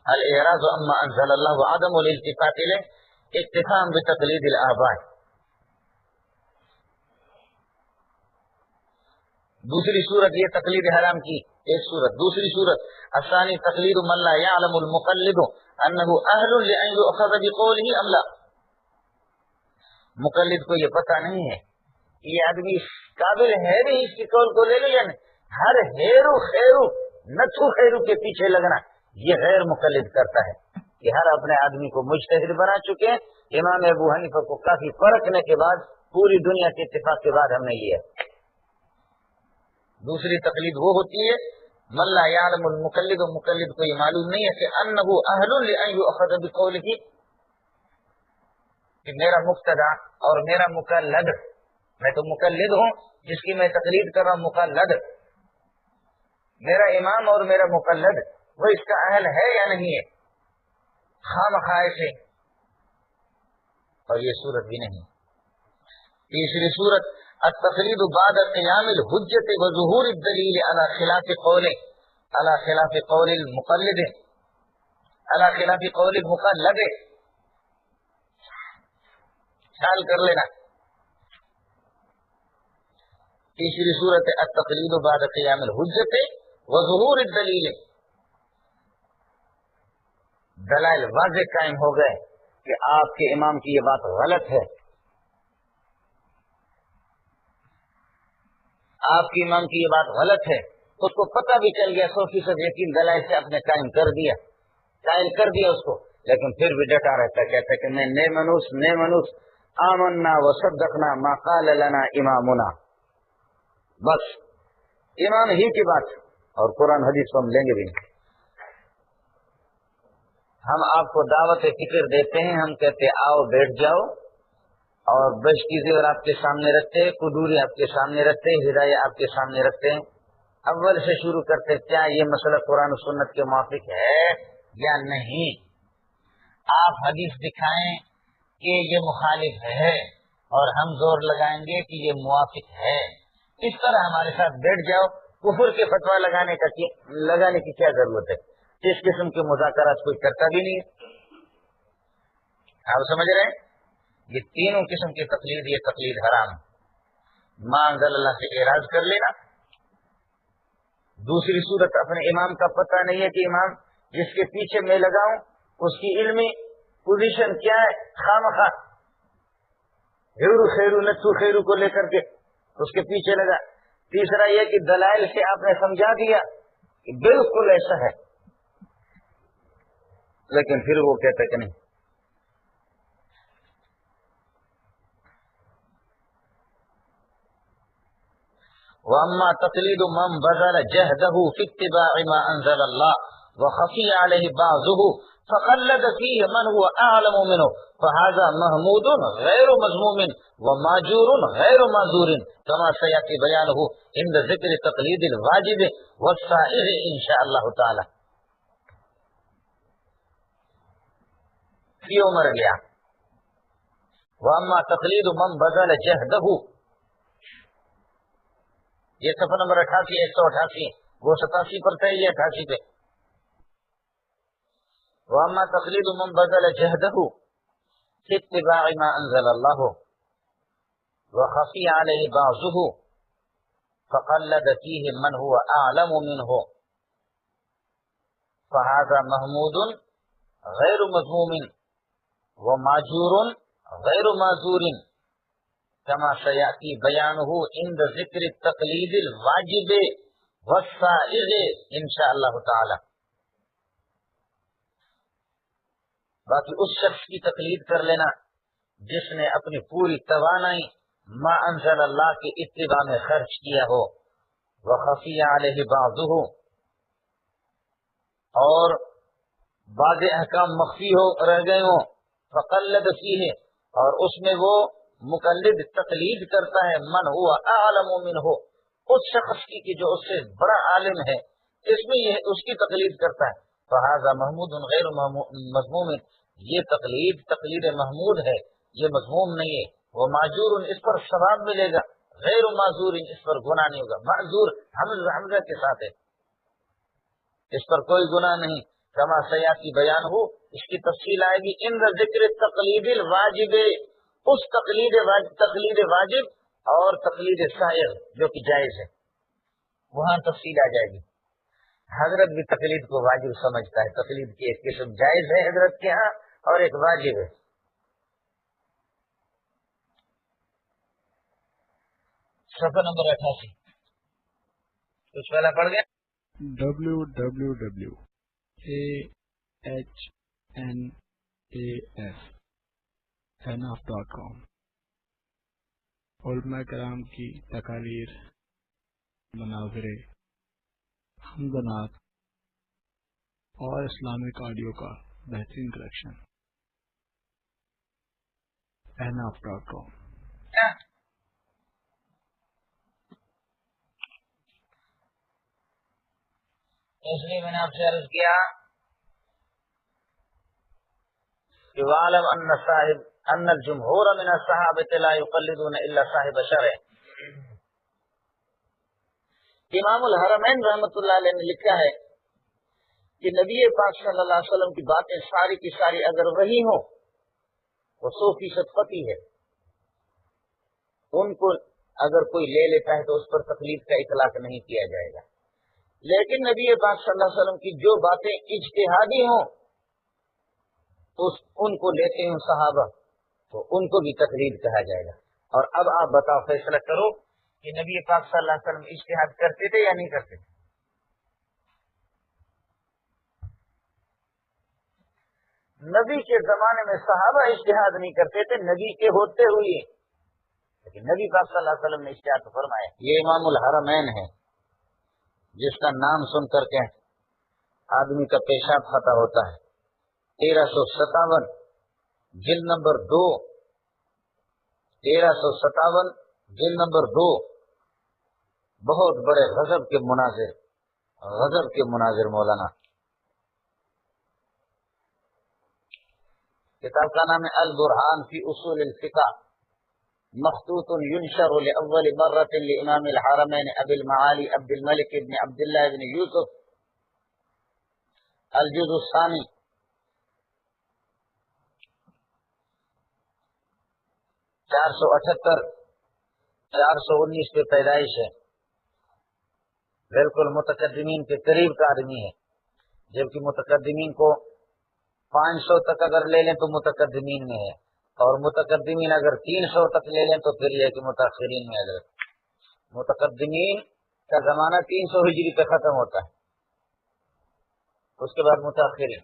الاعراض اما انزل اللہ وعدم الالتفات الیہ اکتفاء بتقلید الآباء۔ دوسری صورت یہ تقلید حرام کی ایک صورت۔ دوسری صورت الثانی تقلید من لا يعلم المقلد انه اہل لان يؤخذ بقوله ام لا۔ مقلد کو یہ پتہ نہیں ہے کہ یہ آدمی قابل ہے بھی اس کی قول کو لے لے یا نہیں۔ ہر ہیرو خیرو نتھو خیرو کے پیچھے لگنا یہ غیر مقلد کرتا ہے کہ ہر اپنے آدمی کو مجتہد بنا چکے ہیں۔ امام ابو حنیفہ کو کافی پرکھنے کے بعد پوری دنیا کے اتفاق کے بعد ہم نے لیا۔ دوسری تقلید وہ ہوتی ہے من لا يعلم المقلد، و مقلد کو یہ معلوم نہیں ہے کہ انه اہل لان يؤخذ بقوله، کہ میرا مقتدا اور میرا مقلد، میں تو مقلد ہوں جس کی میں تقلید کر رہا ہوں، مقلد میرا امام اور میرا مقلد وہ اس کا اہل ہے یا نہیں ہے، خواہ سے، اور یہ صورت بھی نہیں۔ تیسری صورت التقلید بعد قیام الحجت وظہور الدلیل على خلاف قول المقلد على خلاف قول المقلد۔ خیال کر لینا۔ تیسری صورت التقلید بعد قیام الحجت وظہور الدلیل، دلائل واضح قائم ہو گئے کہ آپ کے امام کی یہ بات غلط ہے، آپ کے امام کی یہ بات غلط ہے، اس کو پتہ بھی چل گیا، 100% یقین دلائل سے آپ نے قائم کر دیا اس کو، لیکن پھر بھی ڈٹا رہتا، کہتا ہے کہ میں نئے منوس آمنا وصدقنا ما قال لنا امامنا، بس امام ہی کی بات، اور قرآن حدیث کو ہم لیں گے بھی نہیں۔ ہم آپ کو دعوت فکر دیتے ہیں، ہم کہتے آؤ بیٹھ جاؤ، اور بشتی زیور آپ کے سامنے رکھتے ہیں، قدوری آپ کے سامنے رکھتے ہیں، ہدایہ آپ کے سامنے رکھتے ہیں، اول سے شروع کرتے کیا یہ مسئلہ قرآن و سنت کے موافق ہے یا نہیں، آپ حدیث دکھائیں کہ یہ مخالف ہے اور ہم زور لگائیں گے کہ یہ موافق ہے، اس طرح ہمارے ساتھ بیٹھ جاؤ۔ کفر کے فتویٰ لگانے کی کیا ضرورت ہے؟ اس قسم کے مذاکرات کوئی کرتا بھی نہیں ہے۔ آپ سمجھ رہے ہیں؟ یہ تینوں قسم کی تقلید، یہ تقلید حرام ہے۔ ما انزل اللہ سے اعراض کر لینا، دوسری صورت اپنے امام کا پتہ نہیں ہے کہ امام جس کے پیچھے میں لگاؤں اس کی علمی پوزیشن کیا ہے، خواہ ہیرو خیرو نتھو خیرو کو لے کر کے اس کے پیچھے لگا۔ تیسرا یہ کہ دلائل سے آپ نے سمجھا دیا کہ بالکل ایسا ہے، لیکن پھر وہ کہتے کہ نہیں۔ وَأَمَّا تَقْلِيدُ مَنْ بَذَلَ جَهْدَهُ فِي اتِّبَاعِ مَا أَنزَلَ اللَّهُ وَخَفِيَ عَلَيْهِ بَعْضُهُ فَقَلَّدَ فِيهِ مَنْ هُوَ أَعْلَمُ مِنْهُ فَهَذَا مَحْمُودٌ غَيْرُ مَذْمُومٍ وَمَأْجُورٌ غَيْرُ مَأْجُورٍ كَمَا سَيَأْتِي بَيَانُهُ عند ذکر تقلید الواجب والسائغ ان شاء اللہ تعالی۔ فی عمر گیا۔ وَأَمَّا تَقْلِيدُ مَنْ بَذَلَ جَهْدَهُ، یہ صفحہ نمبر 88 188، وہ 87 پر تھا، یہ 88 پہ۔ وَأَمَّا تَقْلِيدُ مَنْ بَذَلَ جَهْدَهُ فِي اتِّبَاعِ مَا أَنزَلَ اللَّهُ وَخَفِيَ عَلَيْهِ بَعْضُهُ فَقَلَّدَ فِيهِ مَنْ هُوَ أَعْلَمُ مِنْهُ فَهَذَا مَحْمُودٌ غَيْرُ مَذْمُومٍ وَمَأْجُورٌ غَيْرُ مَأْجُورٍ كما سيأتي بيانه عند ذکر التقلید الواجب والسائغ انشاءاللہ تعالی. باقی اس شخص کی تقلید کر لینا جس نے اپنی پوری توانائی ما انزل اللہ کی اتباع میں خرچ کیا ہو، وخفی علیہ بعضہ، اور بعض احکام مخفی ہو رہ گئے ہوں، فقلد فیہ، اور اس میں وہ مقلد تقلید کرتا ہے، من ہوا اعلم منہ، اس شخص کی کہ جو اس سے بڑا عالم ہے، اس میں یہ اس کی تقلید کرتا ہے. فہذا محمود غیر مذموم، یہ تقلید محمود ہے، یہ مذموم نہیں ہے. وہ معذور، اس پر ثواب ملے گا، غیر معذور، اس پر گناہ نہیں ہوگا. معذور حمزہ کے ساتھ ہے، اس پر کوئی گناہ نہیں. کما سیاتی بیان ہو، اس کی تفصیل آئے گی. ان ذکر تقلید الواجب، اس تقلید واجب اور تقلید سائغ جو کہ جائز ہے، وہاں تفصیل آ جائے گی. حضرت بھی تقلید کو واجب سمجھتا ہے. تقلید کی ایک قسم جائز ہے حضرت کے ہاں، اور ایک واجب ہے. صفحہ نمبر 88 کچھ پہلا پڑھ گیا. www.ahnas.com علماء کرام کی تقاریر، مناظرے، حمدنات اور اسلامک آڈیو کا بہترین کلیکشن. ahnaf.com. اس لیے میں نے آپ سے عرض کیا کہ وَعْلَمْ أَنَّ الْجُمْهُورَ مِنَ الصَّحَابَةِ لَا يُقَلِّدُونَ إِلَّا صَاحِبَ شَرْعٍ. امام الحرمین رحمۃ اللہ علیہ نے لکھا ہے کہ نبی پاک صلی اللہ علیہ وسلم کی باتیں ساری کی ساری اگر وہی ہوں، وہ 100% قطعی ہے. ان کو اگر کوئی لے لیتا ہے تو اس پر تقلید کا اطلاق نہیں کیا جائے گا. لیکن نبی پاک صلی اللہ علیہ وسلم کی جو باتیں اجتہادی ہوں، ان کو لیتے ہیں صحابہ، تو ان کو بھی تقلید کہا جائے گا. اور اب آپ بتاؤ، فیصلہ کرو کہ نبی پاک صلی اللہ علیہ وسلم اجتہاد کرتے تھے یا نہیں کرتے تھے؟ نبی کے زمانے میں صحابہ اجتہاد نہیں کرتے تھے، نبی کے ہوتے ہوئے، لیکن نبی پاک صلی اللہ علیہ وسلم نے اجتہاد فرمایا. یہ امام الحرمین ہے جس کا نام سن کر کے آدمی کا پیشاب خطا ہوتا ہے. 1357 جلد نمبر 2، 1357 جلد نمبر 2. بہت بڑے غضب کے مناظر مولانا. کتاب کا نام ہے البرہان فی اصول الفقہ، مخطوط ينشر لأول مرة لإمام الحرمين أبي المعالي عبد الملك بن عبد الله بن يوسف، الجزء الثاني. 478 419 پہ پیدائش ہے، بالکل متقدمین کے قریب کا آدمی ہے. جبکہ متقدمین کو 500 تک اگر لے لیں تو متقدمین میں ہے، اور متقدمین اگر 300 تک لے لیں تو پھر یہ کہ متاخرین میں. اگر متقدمین کا زمانہ 300 ہجری پہ ختم ہوتا ہے، اس کے بعد متاخرین.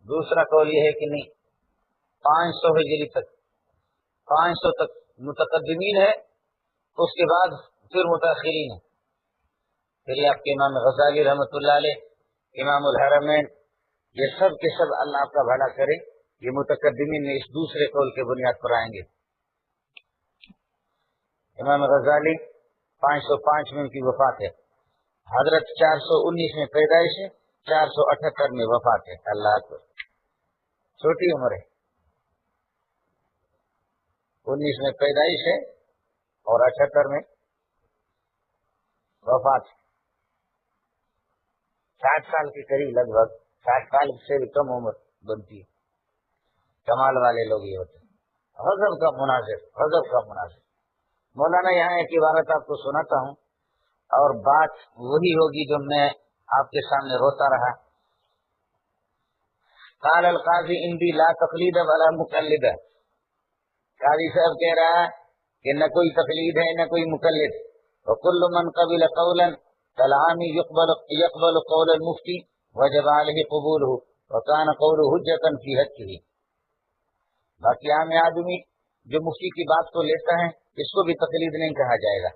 دوسرا قول یہ ہے کہ نہیں، 500 ہجری تک، 500 تک متقدمین ہے، اس کے بعد پھر متاخرین ہے. پھر یہ آپ کے امام غزالی رحمۃ اللہ علیہ، امام الحرمین، یہ سب کے سب اللہ آپ کا بھلا کرے، یہ متقدمین میں اس دوسرے قول کے بنیاد پر آئیں گے. امام غزالی 505 میں ان کی وفات ہے، حضرت 419 میں پیدائش ہے، 478 میں وفات ہے. اللہ اکبر، چھوٹی عمر ہے. 19 میں پیدائش ہے اور 78 میں وفات. 60 سال کے قریب، لگ بھگ 60 سال سے بھی کم عمر بنتی ہے. کمال والے لوگ یہ ہوتے ہیں. غضب کا مناظر. مولانا یہاں ایک عبارت آپ کو سناتا ہوں، اور بات وہی ہوگی جو میں آپ کے سامنے روتا رہا. قال القاضی اندی لا تقلید ولا مقلد. قاضی صاحب کہہ رہا ہے کہ نہ کوئی تقلید ہے نہ کوئی مقلد. وكل من قبل قولا كالعام يقبل قول المفتي وجب عليه قبوله وكان قوله حجة في حقه. باقی عام آدمی جو مفتی کی بات کو لیتا ہے اس کو بھی تقلید نہیں کہا جائے گا.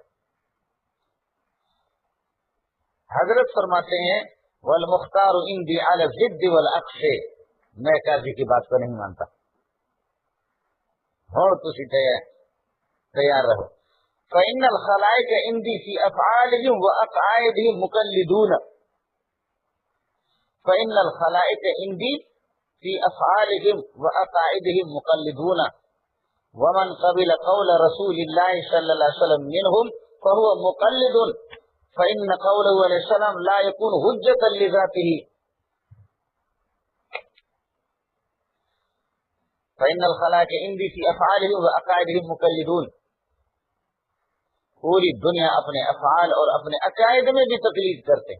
حضرت فرماتے ہیں والمختار عندي على الضد والعكس، میں قاضی کی بات کو نہیں مانتا. ہو تسی تیار رہو. فإن الخلائق عندي في أفعالهم وأقعائدهم مقلدون. فإن الخلائق عندي في أفعالهم وأقعائدهم مقلدون، ومن قبل قول رسول الله صلى الله عليه وسلم منهم فهو مقلد، فإن قوله عليه السلام لا يكون حجة لذاته. فإن الخلائق عندي في أفعالهم وأقعائدهم مقلدون. پوری دنیا اپنے افعال اور اپنے عقائد میں بھی تقلید کرتے.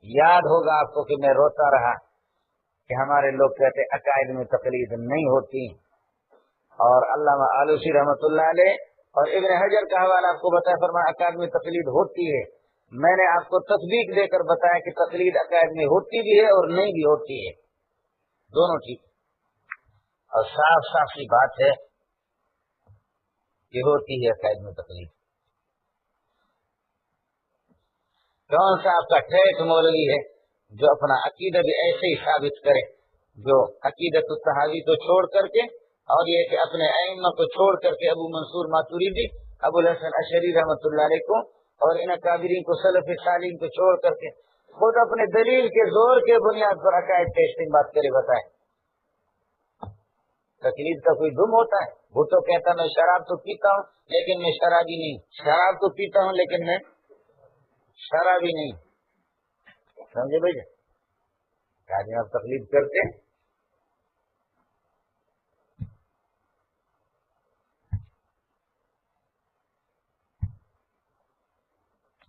یاد ہوگا آپ کو کہ میں روتا رہا کہ ہمارے لوگ کہتے عقائد میں تقلید نہیں ہوتی، اور علامہ آلوسی رحمۃ اللہ علیہ اور ابن حجر کا حوالہ آپ کو بتایا، فرمایا عقائد میں تقلید ہوتی ہے. میں نے آپ کو تصدیق دے کر بتایا کہ تقلید عقائد میں ہوتی بھی ہے اور نہیں بھی ہوتی ہے، دونوں ٹھیک. اور صاف صاف سی بات ہے کہ ہوتی ہے عقائد میں تقلید. کون سا آپ کا ٹھیک مولوی ہے جو اپنا عقیدہ بھی ایسے ہی ثابت کرے، جو عقیدۃ الطحاوی کو چھوڑ کر کے اور یہ کہ اپنے ائمہ کو چھوڑ کر کے ابو منصور ماتوریدی، ابو الحسن اشعری رحمۃ اللہ علیہ کو اور ان اکابرین کو سلف صالحین کو چھوڑ کر کے خود اپنے دلیل کے زور کے بنیاد پر عقائد کا استنباط کرے بتائے. تقلید کا کوئی دم ہوتا ہے؟ وہ تو کہتا میں شراب تو پیتا ہوں لیکن میں شرابی نہیں، شراب تو پیتا ہوں لیکن میں شرابی نہیں. سمجھے بھائی؟ آدمی آپ تقلید کرتے ہیں.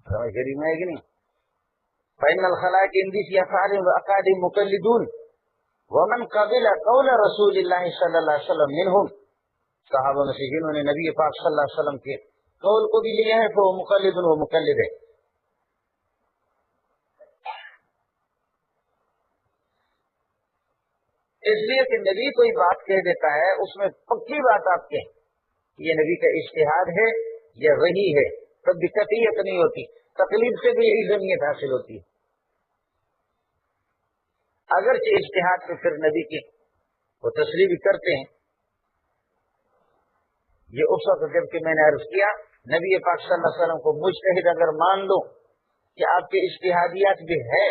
سمجھ شریف میں ہے کہ نہیں؟ فإن الخلائق عندي في أفعالهم وأقوالهم مقلدون ومن قبل قول رسول الله صلی اللہ علیہ وسلم منهم. صحابہ میں سے جنہوں نے نبی پاک صلی اللہ علیہ وسلم کے قول کو بھی لیا ہے تو وہ مقلد وہ مقلد ہے. اس لیے کہ نبی کوئی بات کہہ دیتا ہے اس میں پکی بات آپ کہیں یہ نبی کا اجتہاد ہے یا وحی ہے، تب بھی قطعیت نہیں ہوتی. تقلید سے بھی یہی ضمنیت حاصل ہوتی ہے. اگرچہ اجتہاد سے پھر نبی کی وہ تصریح بھی کرتے ہیں. یہ اس وقت جب کہ میں نے عرض کیا نبی پاک صلی اللہ علیہ وسلم کو مجتہد اگر مان لو کہ آپ کے اجتہادیات بھی ہے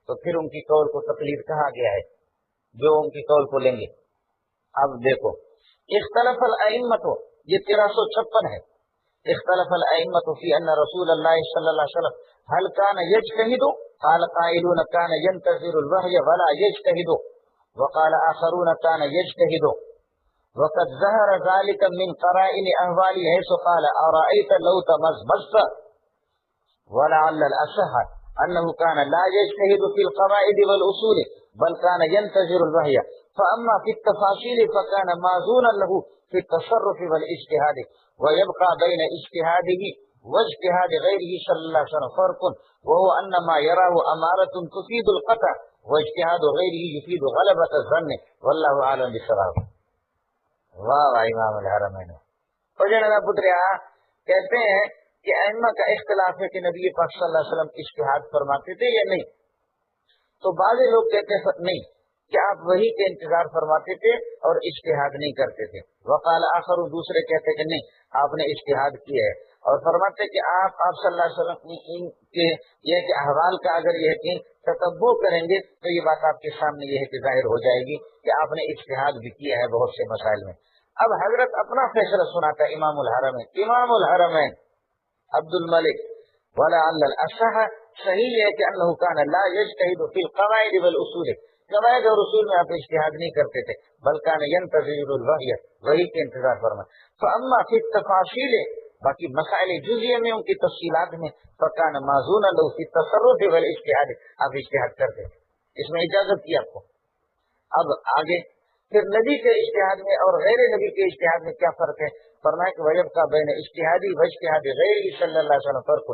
تو پھر ان کی قول کو تقلید کہا گیا ہے، جو ان کی قول کو لیں گے. اب دیکھو اختلف الائمۃ، یہ 1356 ہے. اختلف الائمۃ فی ان رسول اللہ صلی اللہ علیہ وسلم هل كان يجتهد؟ قال قائلون كان ينتظر الوحي ولا يجتهد، وقال آخرون كان يجتهد. وقد ظهر ذلك من قرائن احواله حيث قال أرأيت لو تمزمزت. ولعل الأصح أنه كان لا يجتهد في القواعد والأصول بل كان ينتظر الوحي. فأما في التفاصيل فكان ماذونا له في التصرف والاجتهاد، ويبقى بين اجتهاده واجتهاد غيره صلى الله عليه وسلم فرق، وهو أن ما يراه أمارة تفيد القطع واجتهاد غيره يفيد غلبة الظن، والله أعلم بالصواب. واہ واہ امام الحرمین. اور جناب پتریا کہتے ہیں کہ ائمہ کا اختلاف ہے کہ نبی پاک صلی اللہ علیہ وسلم اجتہاد فرماتے تھے یا نہیں. تو بعض لوگ کہتے ہیں نہیں کہ آپ وہی کے انتظار فرماتے تھے اور اجتہاد نہیں کرتے تھے. وقال آخر، دوسرے کہتے کہ نہیں آپ نے اجتہاد کیا ہے، اور فرماتے کہ آپ صلی اللہ علیہ وسلم کے یہ کہ احوال کا اگر یہ کہ تتبع کریں گے تو یہ بات آپ کے سامنے یہ ہے کہ ظاہر ہو جائے گی کہ آپ نے اجتہاد بھی کیا ہے بہت سے مسائل میں. اب حضرت اپنا فیصلہ سناتا ہے امام الحرمین عبد الملک ولعل الاصح، صحیح ہے کہ انه كان لا يجتهد في القواعد والاصول، قواعد اور اصول میں آپ اجتہاد نہیں کرتے تھے، بل كان ينتظر الوحي، وحی کے انتظار فرما. فاما في التفاصيل، باقی مسائل جزئیہ میں ان کی تفصیلات میں فكان معذونا له في التصرف والاجتهاد، آپ اجتہاد کرتے تھے، اس میں اجازت کی آپ کو. اب آگے پھر نبی کے اجتہاد میں اور غیر نبی کے اجتہاد میں کیا فرق ہے؟ فرمایا کہ وجب کا بین اجتہادی و اجتہاد غیر صلی اللہ علیہ وسلم فرق.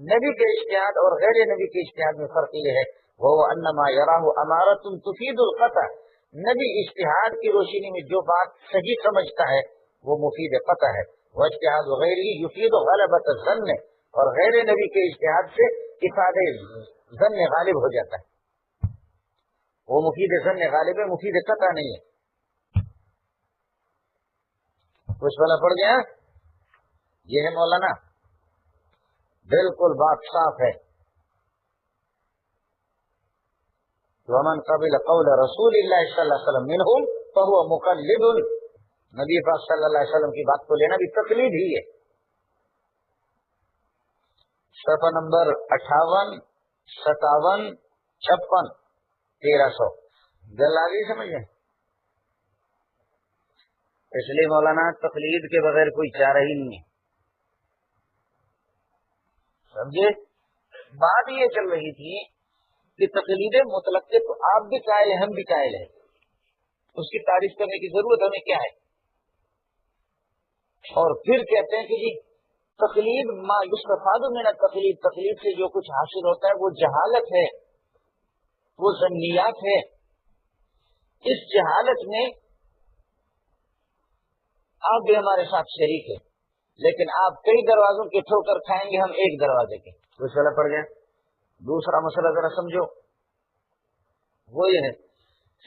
نبی کے اجتہاد اور غیر نبی کے اجتہاد میں فرق یہ ہے وہ انما یراہ امارۃ تفید القطع. نبی اجتہاد کی روشنی میں جو بات صحیح سمجھتا ہے وہ مفید قطع ہے. واجتہاد غیر یفید غلبۃ الظن، اور غیر نبی کے اجتہاد سے افادہ ظن غالب ہو جاتا ہے. وہ مفید ظن غالب ہے، مفید قطع نہیں ہے. کچھ والا پڑ گیا؟ یہ ہے مولانا، بالکل بات صاف ہے. ومن قبل قول رسول اللہ صلی اللہ علیہ وسلم منہم فہو مقلد. نبی پاک صلی اللہ علیہ وسلم کی بات کو لینا بھی تقلید ہی ہے. صفحہ نمبر 58 57 56 1300 گل آ گئی سمجھ میں؟ اس لیے مولانا تقلید کے بغیر کوئی چارہ ہی نہیں ہے. سمجھے؟ بات یہ چل رہی تھی کہ تقلید مطلق کے تو آپ بھی قائل ہیں، ہم بھی قائل ہیں. اس کی تعریف کرنے کی ضرورت ہمیں کیا ہے؟ اور پھر کہتے ہیں کہ جی تقلید ما یستفاد من التقلید، تقلید سے جو کچھ حاصل ہوتا ہے وہ جہالت ہے، وہ ظنیات ہے. اس جہالت میں آپ بھی ہمارے ساتھ شریک ہے، لیکن آپ کئی دروازوں کے ٹھوکر کھائیں گے، ہم ایک دروازے کے. کچھ غلط پڑ گیا. دوسرا مسئلہ ذرا سمجھو، وہ یہ ہے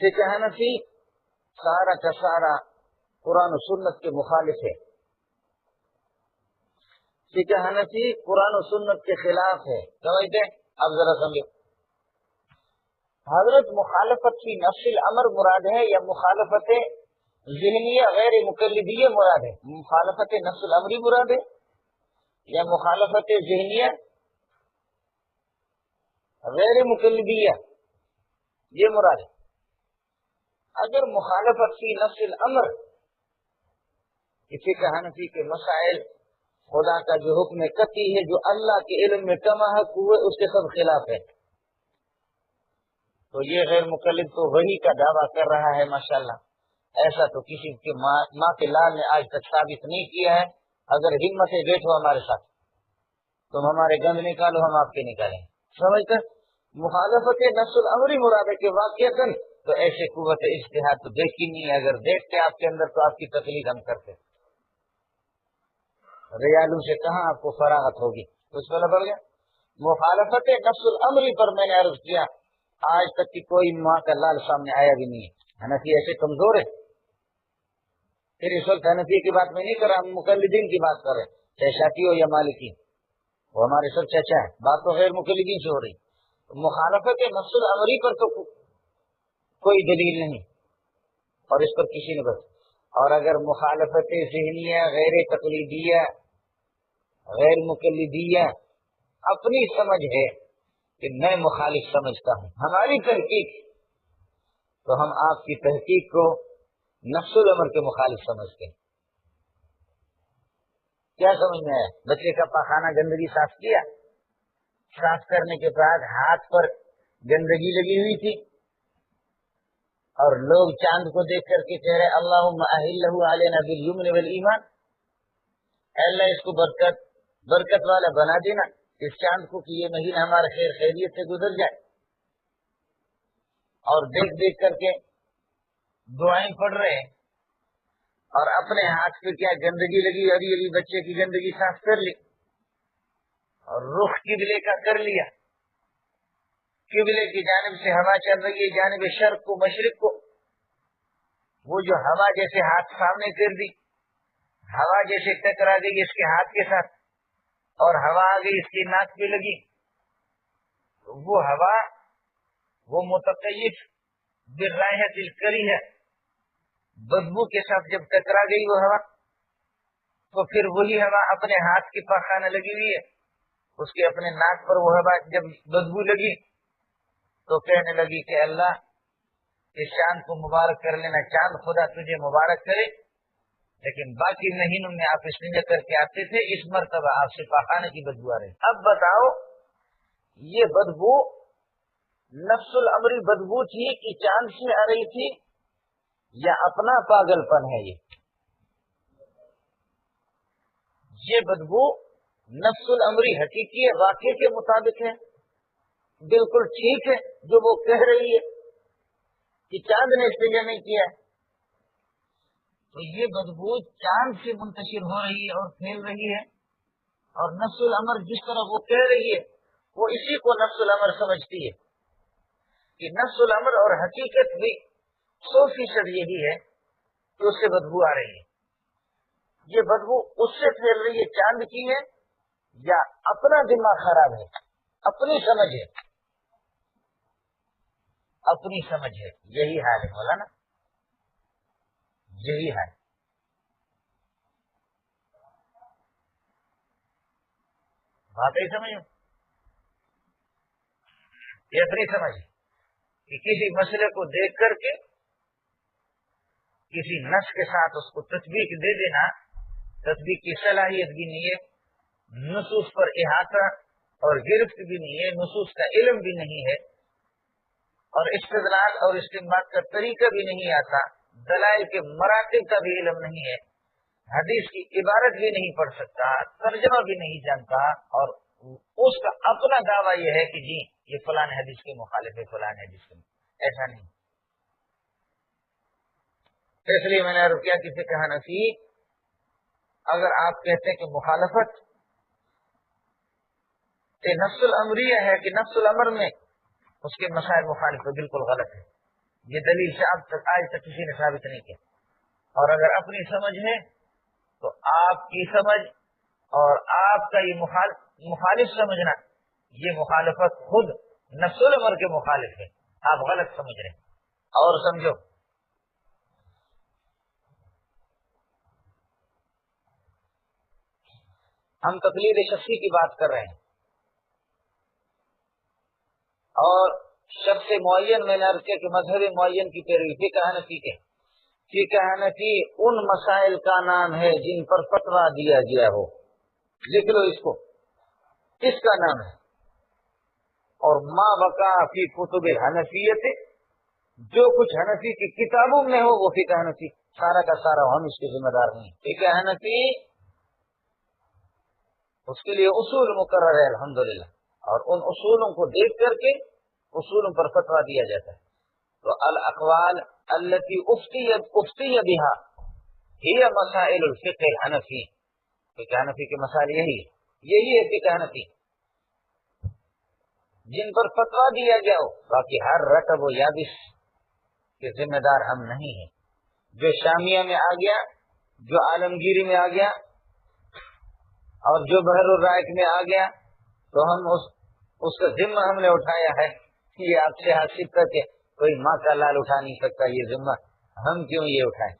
فقہ حنفی سارا کا سارا قرآن و سنت کے مخالف ہے. فقہ حنفی قرآن و سنت کے خلاف ہے. سمجھتے؟ اب ذرا سمجھو، حضرت مخالفت فی نفس الامر مراد ہے یا مخالفت ذہنیہ غیر مقلدیہ مراد ہے؟ مخالفت نفس الامری مراد ہے یا مخالفت ذہنیہ غیر مقلدیہ یہ مراد ہے؟ اگر مخالفت فی نفس الامر، فقہ حنفی کے مسائل خدا کا جو حکم قطعی ہے جو اللہ کے علم میں کما حق ہوئے اس کے سب خلاف ہے، تو یہ غیر مقلد تو وہی کا دعویٰ کر رہا ہے. ماشاءاللہ ایسا تو کسی کے ماں کے لال نے آج تک ثابت نہیں کیا ہے. اگر ہمت ہے بیٹھو ہمارے ساتھ، تم ہمارے گند نکالو ہم آپ کے نکالیں. سمجھتے؟ مخالفت نفس الامری مراد ہے کہ واقعتاً تو ایسے قوت اجتہاد تو دیکھی نہیں ہے. اگر دیکھتے آپ کے اندر تو آپ کی تقلید ہم کرتے. ریالوں سے کہاں آپ کو فراغت ہوگی؟ اس والا بڑھ گیا. مخالفت نفس الامری پر میں نے عرض کیا آج تک کی کوئی ماں کا لال سامنے آیا بھی نہیں ہے. حنفی ایسے کمزور ہے. پھر اس وقت حنفی کی بات میں نہیں کر رہا، ہم مقلدین کی بات کر رہے ہیں، چاہے شافعی ہو یا مالکی، وہ ہمارے سب چچا ہے. بات تو غیر مقلدین سے ہو رہی. مخالفت نفس الامری پر تو کوئی دلیل نہیں اور اس پر کسی نے بس. اور اگر مخالفت ذہنیہ غیر تقلیدیہ غیر مقلدیہ اپنی سمجھ ہے کہ میں مخالف سمجھتا ہوں ہماری تحقیق، تو ہم آپ کی تحقیق کو نفس الامر کے مخالف سمجھتے ہیں. کیا سمجھ میں آیا؟ بچے کا پاخانہ گندگی صاف کیا، صاف کرنے کے بعد ہاتھ پر گندگی لگی ہوئی تھی اور لوگ چاند کو دیکھ کر کے کہہ رہے اللہم اہلہ علینا بالیمن والایمان، اے اللہ اس کو برکت والا بنا دینا، اس چاند کو کہ یہ مہینہ ہمارا خیر خیریت سے گزر جائے. اور دیکھ دیکھ کر کے دعائیں پڑھ رہے ہیں اور اپنے ہاتھ پہ کیا گندگی لگی، ابھی ابھی بچے کی گندگی صاف کر لی اور رخ قبلے کا کر لیا. قبلے کی جانب سے ہوا چل رہی ہے، جانب شرق کو مشرق کو، وہ جو ہوا جیسے ہاتھ سامنے کر دی، ہوا جیسے ٹکرا گئی اس کے ہاتھ کے ساتھ اور ہوا آ گئی اس کی ناک پہ لگی، وہ ہوا وہ متقیف بالرائحۃ الکریہ بدبو کے ساتھ جب ٹکرا گئی وہ ہوا، تو پھر وہی ہوا اپنے ہاتھ کی پاخانہ لگی ہوئی ہے، اس کے اپنے ناک پر وہ ہوا جب بدبو لگی تو کہنے لگی کہ اللہ اس چاند کو مبارک کر لینا، چاند خدا تجھے مبارک کرے، لیکن باقی مہینوں میں آپ استنجا کر کے آتے تھے، اس مرتبہ آپ سے پاخانے کی بدبو آ رہی. اب بتاؤ یہ بدبو نفس الامری بدبو تھی کہ چاند سے آ رہی تھی یا اپنا پاگلپن ہے؟ یہ بدبو نفس الامری حقیقی ہے، واقعے کے مطابق ہے، بالکل ٹھیک ہے جو وہ کہہ رہی ہے کہ چاند نے استجا نہیں کیا ہے، تو یہ بدبو چاند سے منتشر ہو رہی ہے اور پھیل رہی ہے، اور نفس الامر جس طرح وہ کہہ رہی ہے وہ اسی کو نفس الامر سمجھتی ہے کہ نفس الامر اور حقیقت بھی 100% یہی ہے کہ اس سے بدبو آ رہی ہے۔ یہ بدبو اس سے پھیل رہی ہے چاند کی ہے یا اپنا دماغ خراب ہے، اپنی سمجھ ہے، اپنی سمجھ ہے؟ یہی حال ہے مولانا، یہی حال۔ واقعی سمجھو یہ اپنی سمجھ ہے کہ کسی مسئلے کو دیکھ کر کے کسی نص کے ساتھ اس کو تطبیق دے دینا، تطبیق کی صلاحیت بھی نہیں ہے، نصوص پر احاطہ اور گرفت بھی نہیں ہے، نصوص کا علم بھی نہیں ہے، اور استدلال اور استنباط کا طریقہ بھی نہیں آتا، دلائل کے مراتب کا بھی علم نہیں ہے، حدیث کی عبارت بھی نہیں پڑھ سکتا، ترجمہ بھی نہیں جانتا، اور اس کا اپنا دعویٰ یہ ہے کہ جی یہ فلاں حدیث کے مخالف ہے، فلاں حدیث کے مخالف۔ ایسا نہیں۔ اس لیے میں نے عرض کیا کہ فقہ حنفی اگر آپ کہتے ہیں کہ مخالفت نفس الامریہ ہے کہ نفس الامر میں اس کے مسائل مخالف ہے، بالکل غلط ہے، یہ دلیل سے اب تک آج تک کسی نے ثابت نہیں کیا۔ اور اگر اپنی سمجھ ہے تو آپ کی سمجھ اور آپ کا یہ مخالف سمجھنا، یہ مخالفت خود نفس الامر کے مخالف ہے، آپ غلط سمجھ رہے ہیں۔ اور سمجھو ہم تقلید شخصی کی بات کر رہے ہیں، اور شخص معین میں نے عرض کیا کہ مذہب معین کی پیروی فقہ حنفی کے، فقہ حنفی ان مسائل کا نام ہے جن پر فتویٰ دیا گیا ہو، لکھ لو اس کو، اس کا نام ہے۔ اور ما بقا فی کتب حنفیت، جو کچھ حنفی کی کتابوں میں ہو وہ فقہ حنفی، سارا کا سارا ہم اس کے ذمہ دار نہیں۔ فقہ حنفی اس کے لیے اصول مقرر ہے الحمدللہ، اور ان اصولوں کو دیکھ کر کے اصولوں پر فتویٰ دیا جاتا ہے۔ تو الاقوال التي افتي بها هي مسائل الفقہ الحنفی، فقہ حنفی کے مسائل یہی ہے فقہ حنفی، جن پر فتویٰ دیا گیا ہو۔ باقی ہر رطب و یابس کے ذمہ دار ہم نہیں ہیں، جو شامیہ میں آ گیا، جو عالمگیری میں آ گیا، اور جو بحر الرائق میں آ گیا، تو ہم اس کا ذمہ ہم نے اٹھایا ہے۔ یہ آپ سے حاصل کر کے کوئی ماں کا لال اٹھا نہیں سکتا، یہ ذمہ ہم کیوں یہ اٹھائیں؟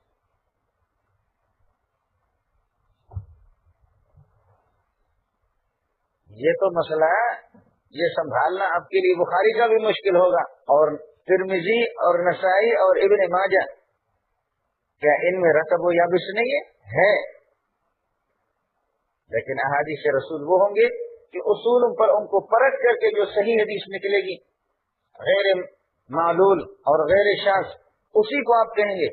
یہ تو مسئلہ ہے، یہ سنبھالنا آپ کے لیے بخاری کا بھی مشکل ہوگا، اور ترمذی اور نسائی اور ابن ماجہ، کیا ان میں رطب و یابس نہیں ہے؟ لیکن احادیث رسول وہ ہوں گے کہ اصولوں پر ان کو پرکھ کر کے جو صحیح حدیث نکلے گی، غیر معلول اور غیر شاذ، اسی کو آپ کہیں گے،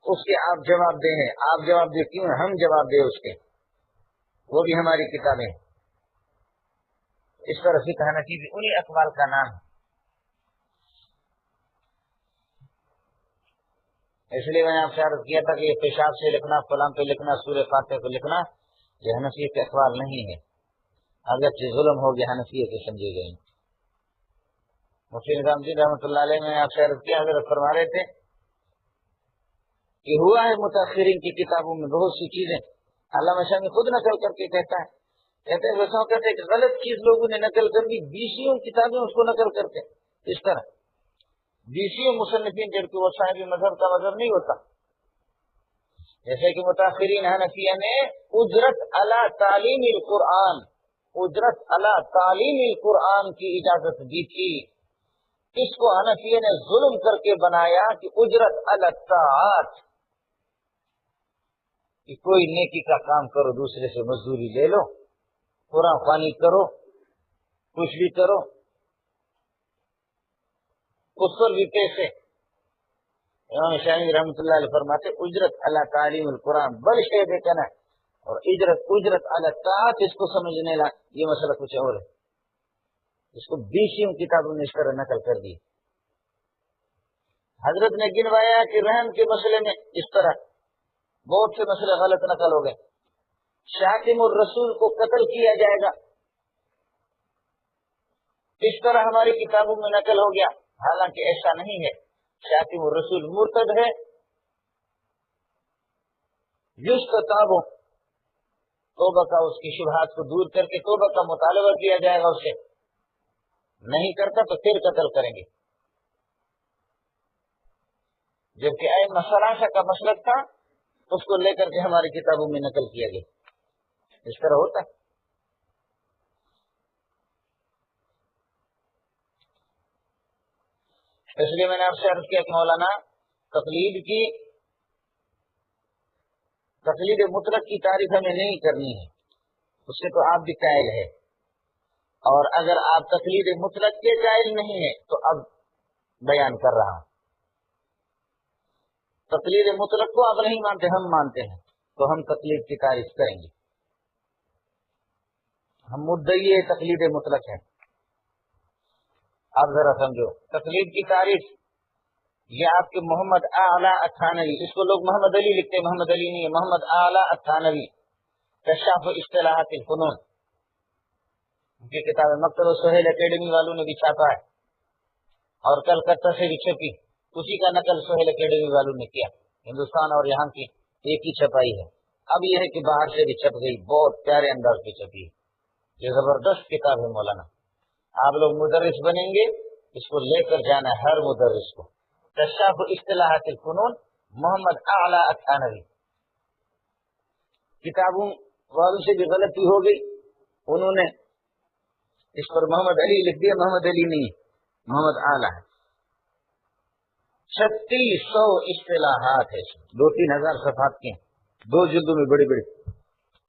اس کے آپ جواب دیں گے۔ آپ جواب دیں کیوں ہم جواب دیں اس کے؟ وہ بھی ہماری کتابیں ہیں۔ اس طرح فقہ حنفی بھی انہی اقوال کا نام ہے۔ اس لیے میں نے آپ سے عرض کیا تھا کہ یہ پیشاب سے لکھنا، فلاں پہ لکھنا، سورہ فاتحہ کو لکھنا، یہ حنفی کے اقوال نہیں ہے، اگرچہ ظلم ہو گیا حنفی کے سمجھے گئے۔ مفتی نظام الدین رحمۃ اللہ علیہ میں آپ سے عرض کیا، حضرت فرما رہے تھے کہ ہوا ہے متاخرین کی کتابوں میں بہت سی چیزیں علامہ شامی خود نقل کر کے کہتا ہے، کہتے ہیں ویسا کہتے ہیں کہ غلط چیز لوگوں نے نقل کر دی، بیسیوں کتابیں اس کو نقل کرتے ہیں، اس طرح بیسیوں مصنفین جبکہ وہ صاحب مذہب کا مذہب نہیں ہوتا۔ جیسے کہ متاخرین حنفیہ نے اجرت علی تعلیم القرآن، اجرت علی تعلیم القرآن کی اجازت دی تھی، اس کو حنفیہ نے ظلم کر کے بنایا کہ اجرت علی الطاعات، کہ کوئی نیکی کا کام کرو دوسرے سے مزدوری لے لو، قرآن خوانی کرو، کچھ بھی کرو، اس پر بھی پیسے۔ امام شافعی رحمۃ اللہ علیہ فرماتے اجرت علی تعلیم القرآن بل شے کہنا، اور اجرت علی طاعت اس کو سمجھنے لا یہ مسئلہ کچھ اور ہے. اس کو 20 کتابوں نے اس طرح نقل کر دی. حضرت نے گنوایا کہ رحم کے مسئلے میں اس طرح بہت سے مسئلے غلط نقل ہو گئے. شاتم الرسول کو قتل کیا جائے گا اس طرح ہماری کتابوں میں نقل ہو گیا، حالانکہ ایسا نہیں ہے. شاتم الرسول مرتد ہے، یستتاب توبہ کا اس کی شبہات کو دور کر کے توبہ کا مطالبہ کیا جائے گا، اسے نہیں کرتا تو پھر قتل کریں گے. جبکہ ائمہ ثلاثہ کا مسلک تھا اس کو لے کر کے ہماری کتابوں میں نقل کیا گیا. اس طرح ہوتا ہے. اس لیے میں نے آپ سے عرض کیا کہ مولانا تقلید مطلق کی تعریف ہمیں نہیں کرنی ہے، اس سے تو آپ بھی قائل ہے. اور اگر آپ تقلید مطلق کے قائل نہیں ہے تو اب بیان کر رہا ہوں. تقلید مطلق کو آپ نہیں مانتے، ہم مانتے ہیں، تو ہم تقلید کی تعریف کریں گے. ہم مدعی تقلید مطلق ہیں. آپ ذرا سمجھو تقلید کی تعریف. یہ آپ کے محمد اعلی التھانوی، اس کو لوگ محمد علی لکھتے ہیں، محمد علی نہیں ہے، محمد اعلی التھانوی کشاف اصطلاحات الفنون کی کتاب مکتب سہیل اکیڈمی والوں نے بھی چھاپا ہے، اور کلکتہ سے بھی چھپی. اسی کا نقل سہیل اکیڈمی والوں نے کیا. ہندوستان اور یہاں کی ایک ہی چھپائی ہے. اب یہ ہے کہ باہر سے بھی چھپ گئی، بہت پیارے انداز کی چھپی ہے. یہ زبردست کتاب ہے مولانا. آپ لوگ مدرس بنیں گے اس کو لے کر جانا ہے ہر مدرس کو. کشاف اصطلاحات الفنون محمد اعلی التھانوی. کتابوں والوں سے بھی غلطی ہو گئی، انہوں نے اس پر محمد علی لکھ دیا، محمد علی نہیں، محمد اعلی ہے. 3600 اصطلاحات ہے، 2-3 ہزار صفحات کے، 2 جلدوں میں بڑی بڑی.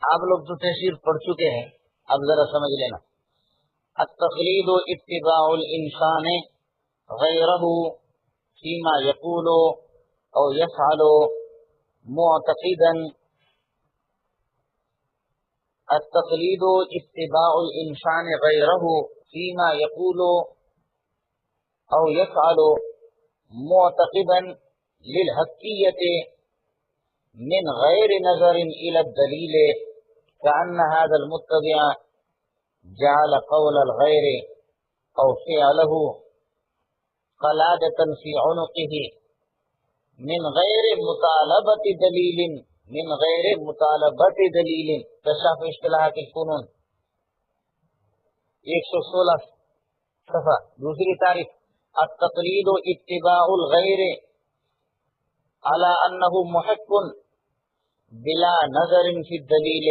آپ لوگ تو تفسیر پڑھ چکے ہیں، اب ذرا سمجھ لینا. التقلید اتباع الانسان غیرہ فیما یقول او یفعل معتقدا. التقلید اتباع الانسان غیرہ فیما یقول او یفعل معتقدا للحقیت من غیر نظر الى الدلیل كأن هذا المتبع جعل قول الغیر او فعله قلادة في عنقه من غیر مطالبة دلیل. کشاف اصطلاحات الفنون 116 صفحہ. دوسری تعریف التقلید اتباع الغیر على انه محق بلا نظر في الدلیل.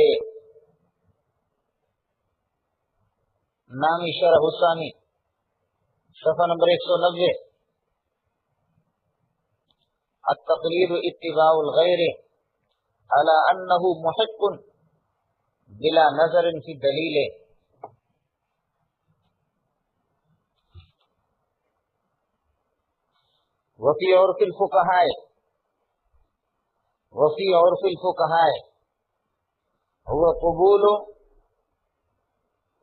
نامی شرح حسانی صفحہ نمبر 190. التقلید اتباع الغیر على انه محق بلا نظر في الدلیل. وفی عرف الفقهاء هو قبول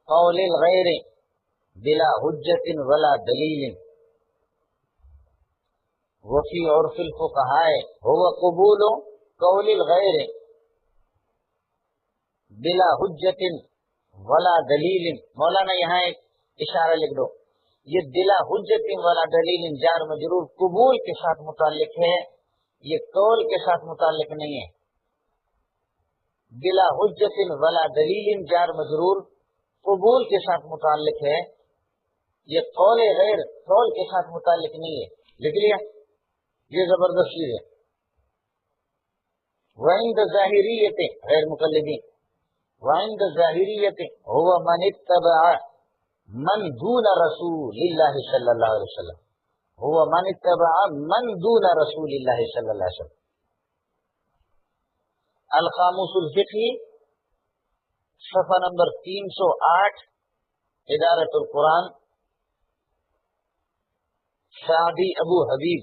قول الغیر بلا حجت ولا دلیل. وفی عرف الفقهاء هو قبول قول الغیر بلا حجت ولا دلیل. مولانا یہاں ایک اشارہ لکھ دو. یہ بلا حجت ولا دلیل جار مجرور قبول کے ساتھ متعلق ہے، یہ قول کے ساتھ متعلق نہیں ہے. بلا حجت ولا دلیل جار مجرور قبول کے ساتھ متعلق ہے، یہ قول غیر قول کے ساتھ متعلق نہیں ہے. لکھ لیا؟ یہ زبردست چیز ہے. وعند ظاہریت غیر مقلدین، وعند ظاہریت هو من اتبع من دون رسول اللہ صلی اللہ علیہ وسلم، هو من اتبع من دون رسول اللہ صلی اللہ علیہ وسلم. القاموس الفقہی صفحہ نمبر 308 ادارت القرآن سعدی ابو حبیب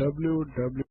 www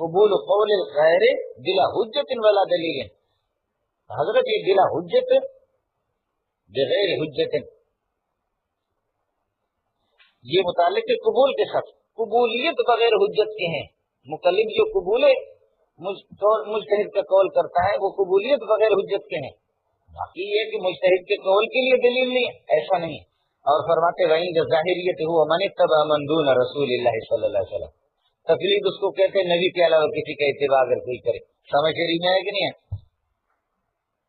قبول قول الغیر بلا حجت ولا دلیل. حضرت یہ بلا حجت بغیر حجت یہ متعلق ہے قبول کے ساتھ. قبولیت بغیر حجت کے ہیں. مقلد جو قبول مجتہد کا قول کرتا ہے وہ قبولیت بغیر حجت کے ہیں. باقی یہ کہ مجتہد کے قول کے لیے دلیل نہیں ہے، ایسا نہیں ہے. اور فرماتے وہیں جو ظاہریت ہوا من اتبع من دون رسول اللہ صلی اللہ علیہ وسلم. تقلید اس کو کہتے ہیں نبی کے علاوہ کسی کا اتباع اگر کوئی کرے. سمجھ رہی میں ہے کہ نہیں ہے؟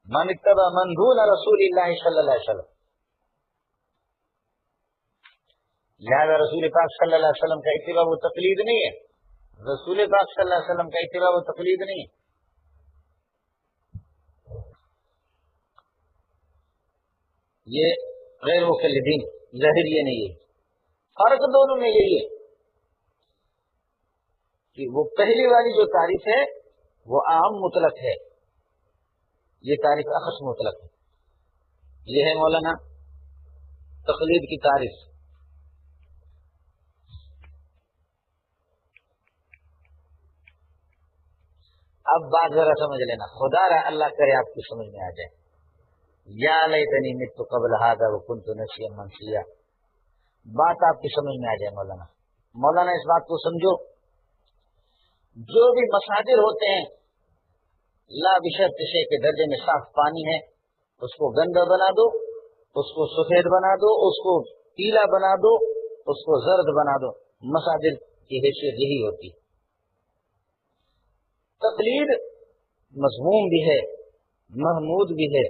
من اتبع من دون رسول اللہ صلی اللہ علیہ وسلم. لہذا رسول پاک صلی اللہ علیہ وسلم کا اتباع وہ تقلید نہیں ہے. رسول پاک صلی اللہ علیہ وسلم کا اتباع وہ تقلید نہیں ہے. یہ غیر مقلدین ظاہریہ نہیں ہے. فرق دونوں میں یہی ہے کہ وہ پہلی والی جو تعریف ہے وہ عام مطلق ہے، یہ تعریف اخص مطلق ہے. یہ ہے مولانا تقلید کی تعریف. اب بات ذرا سمجھ لینا، خدا را اللہ کرے آپ کی سمجھ میں آ جائے. یا لیتنی مت قبل ھذا وکنت نسیا منسیا. بات آپ کی سمجھ میں آ جائے. مولانا اس بات کو سمجھو، جو بھی مصادر ہوتے ہیں لا بشرط سے کے درجے میں صاف پانی ہے اس کو گندا بنا دو، اس کو سفید بنا دو، اس کو پیلا بنا دو، اس کو زرد بنا دو. مصادر کی حیثیت یہی ہوتی. تقلید مضمون بھی ہے، محمود بھی ہے.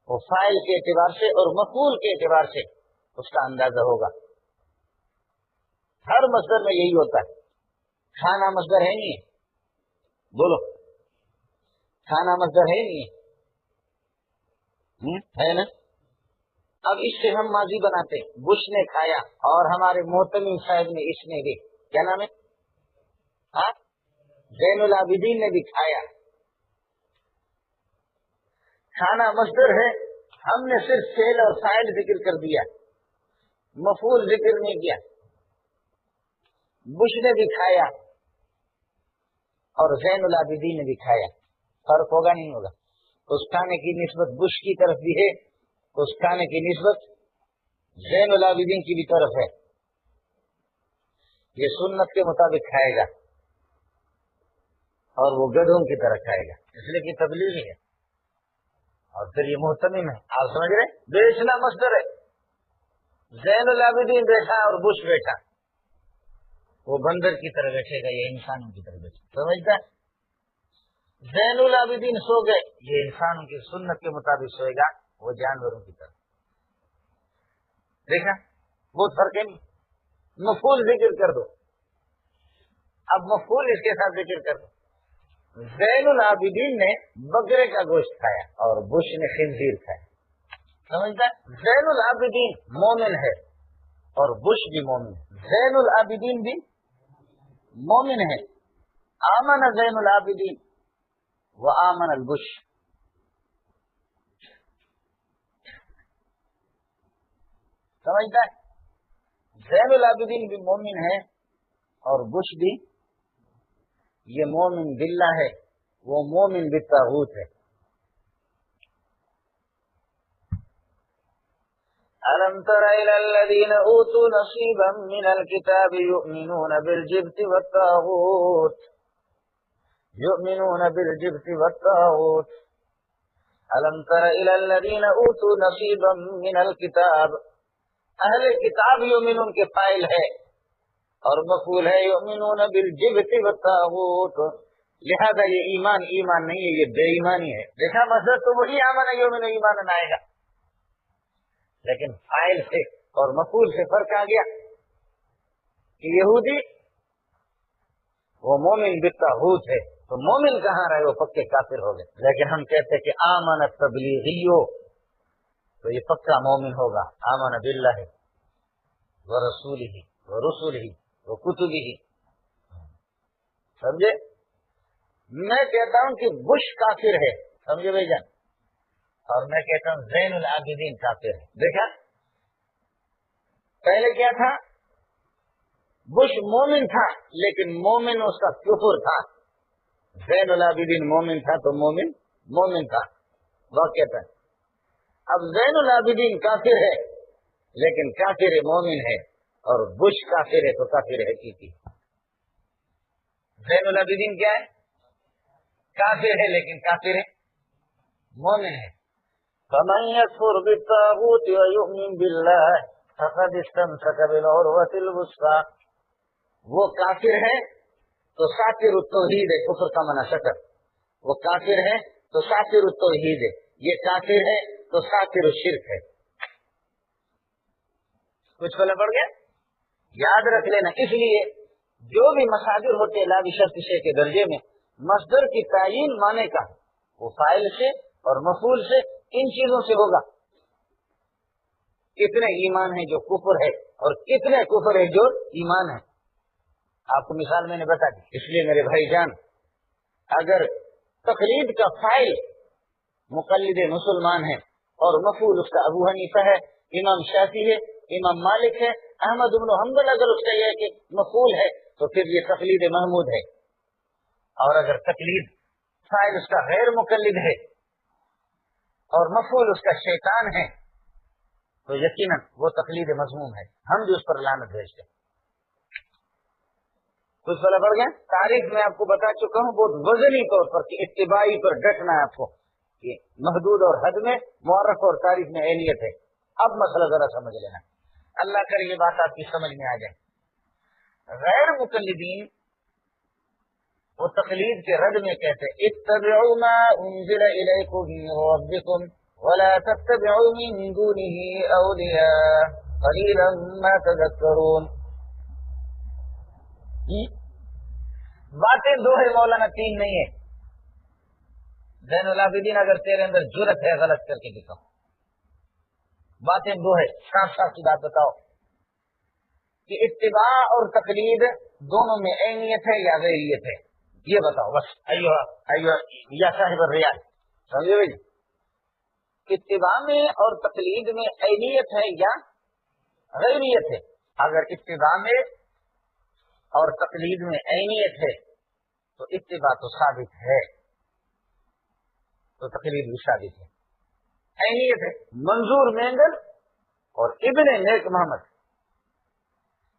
وہ فاعل کے اعتبار سے اور مفعول کے اعتبار سے اس کا اندازہ ہوگا. ہر مصدر میں یہی ہوتا ہے. کھانا مصدر ہے نہیں ہے، بولو کھانا مصدر ہے نہیں ہے نا. اب اس سے ہم ماضی بناتے ہیں. بش نے کھایا اور ہمارے محتمی صاحب نے اس نے بھی کیا نام ہے زین العابدین نے بھی کھایا. کھانا مصدر ہے، ہم نے صرف فعل اور فاعل ذکر کر دیا، مفعول ذکر نہیں کیا. بش نے بھی کھایا اور زین العابدین نے بھی کھایا. فرق ہوگا نہیں ہوگا؟ اس کھانے کی نسبت بش کی طرف بھی ہے، اس کھانے کی نسبت زین العابدین کی بھی طرف ہے. یہ سنت کے مطابق کھائے گا اور وہ گدھوں کی طرح کھائے گا، اس لیے کہ تبلیغی ہے. اور پھر یہ محتمم ہے. آپ سمجھ رہے؟ بیچنا مصدر ہے. زین العابدین بیٹھا اور بش بیٹھا، وہ بندر کی طرح بیٹھے گا، یہ انسانوں کی طرح بیٹھے. سمجھتا؟ زین العابدین سو گئے، یہ انسانوں کی سنت کے مطابق سوئے گا، وہ جانوروں کی طرح. دیکھا بہت فرق ہے. مفعول ذکر کر دو. اب مفعول اس کے ساتھ ذکر کر دو. زین العابدین نے بکرے کا گوشت کھایا اور بش نے خنزیر کھایا. سمجھتا؟ زین العابدین مومن ہے اور بش بھی مومن ہے. زین العابدین بھی مومن ہے. آمن زین العابدین و آمن البش. سمجھتا ہے؟ زین العابدین بھی مومن ہے اور بش بھی، یہ مومن باللہ ہے، وہ مومن بالطاغوت ہے. أَلَمْ تَرَ إِلَى الَّذِينَ أُوتُوا نَصِيبًا مِنَ الْكِتَابِ يُؤْمِنُونَ بِالْجِبْتِ وَالطَّاغُوتِ أَلَمْ تَرَ إِلَى الَّذِينَ أُوتُوا نَصِيبًا مِنَ الْكِتَابِ. اہل کتاب یؤمنون کے فاعل ہے اور مفعول ہے یؤمنون بالجبت والطاغوت. لہذا یہ ایمان نہیں ہے، یہ بے ایمانی ہے. دیکھا مصدر تو وہی آمن یؤمن ایمان آئے گا، لیکن فاعل سے اور مفعول سے فرق آ گیا کہ یہودی وہ مومن بالطاغوت ہے، تو مومن کہاں رہے؟ وہ پکے کافر ہو گئے. لیکن ہم کہتے کہ آمن التبلیغیو، تو یہ پکا مومن ہوگا. آمن باللہ ورسولہ ورسلہ وکتبہ. سمجھے؟ میں کہتا ہوں کہ بش کافر ہے، سمجھے بھائی جان، اور میں کہتا ہوں زین العابدین کافر ہے. دیکھا پہلے کیا تھا؟ بش مومن تھا لیکن مومن اس کا کفر تھا. زین العابدین مومن تھا تو مومن تھا واقعتا. اب زین العابدین کافر ہے لیکن کافر مومن ہے، اور بش کافر ہے تو کافر حقیقی. زین العابدین کیا ہے؟ کافر ہے لیکن کافر مومن ہے. فمن يكفر بالطاغوت ويؤمن بالله فقد استمسك بالعروة الوثقى. وہ کافر ہے تو شاکر التوحید ہے، کفر کا معنی شکر. وہ کافر ہے تو شاکر التوحید ہے، یہ کافر ہے تو شاکر الشرک ہے. کچھ پہلے پڑ گیا؟ یاد رکھ لینا. اس لیے جو بھی مصادر ہوتے لا بشرط شے کے درجے میں، مصدر کی تعین معنی کا وہ فاعل سے اور مفعول سے، ان چیزوں سے ہوگا. کتنے ایمان ہے جو کفر ہے اور کتنے کفر ہے جو ایمان ہے. آپ کو مثال میں نے بتا دی. اس لیے میرے بھائی جان، اگر تقلید کا فاعل مقلد مسلمان ہے اور مفعول اس کا ابو حنیفہ ہے، امام شافعی ہے، امام مالک ہے، احمد بن حنبل اگر اس کا یہ کہ مفعول ہے تو پھر یہ تقلید محمود ہے. اور اگر تقلید فاعل اس کا غیر مقلد ہے اور مفعول اس کا شیطان ہے تو یقیناً وہ تقلید مذموم ہے، ہم بھی اس پر لعنت بھیجتے ہیں. کچھ پہلے پڑ گیا. تاریخ میں آپ کو بتا چکا ہوں بہت وزنی طور پر کہ اتباعی پر ڈٹنا ہے آپ کو، کہ محدود اور حد میں معرف اور تعریف میں اہلیت ہے. اب مسئلہ ذرا سمجھ لینا، اللہ کرے یہ بات آپ کی سمجھ میں آ جائے. غیر مقلدین وہ تقلید کے رد میں کہتے ہیں اتبعوا ما انزل الیکم من ربکم ولا تتبعوا من دونه اولیاء قلیلا ما تذکرون. باتیں دو ہے مولانا، تین نہیں ہے. زین العابدین اگر تیرے اندر جرت ہے غلط کر کے دکھاؤ. باتیں دو ہے، صاف صاف کی بات بتاؤ کہ اتباع اور تقلید دونوں میں عینیت ہے یا غیریت ہے، یہ بتاؤ بس. یا صاحب الریاض سمجھے بھائی، اتباع میں اور تقلید میں عینیت ہے یا غیریت ہے. اگر اتباع میں اور تقلید میں عینیت ہے تو اتباع تو ثابت ہے تو تقلید بھی ثابت ہے. عینیت ہے. منظور مینگل اور ابن نیک محمد،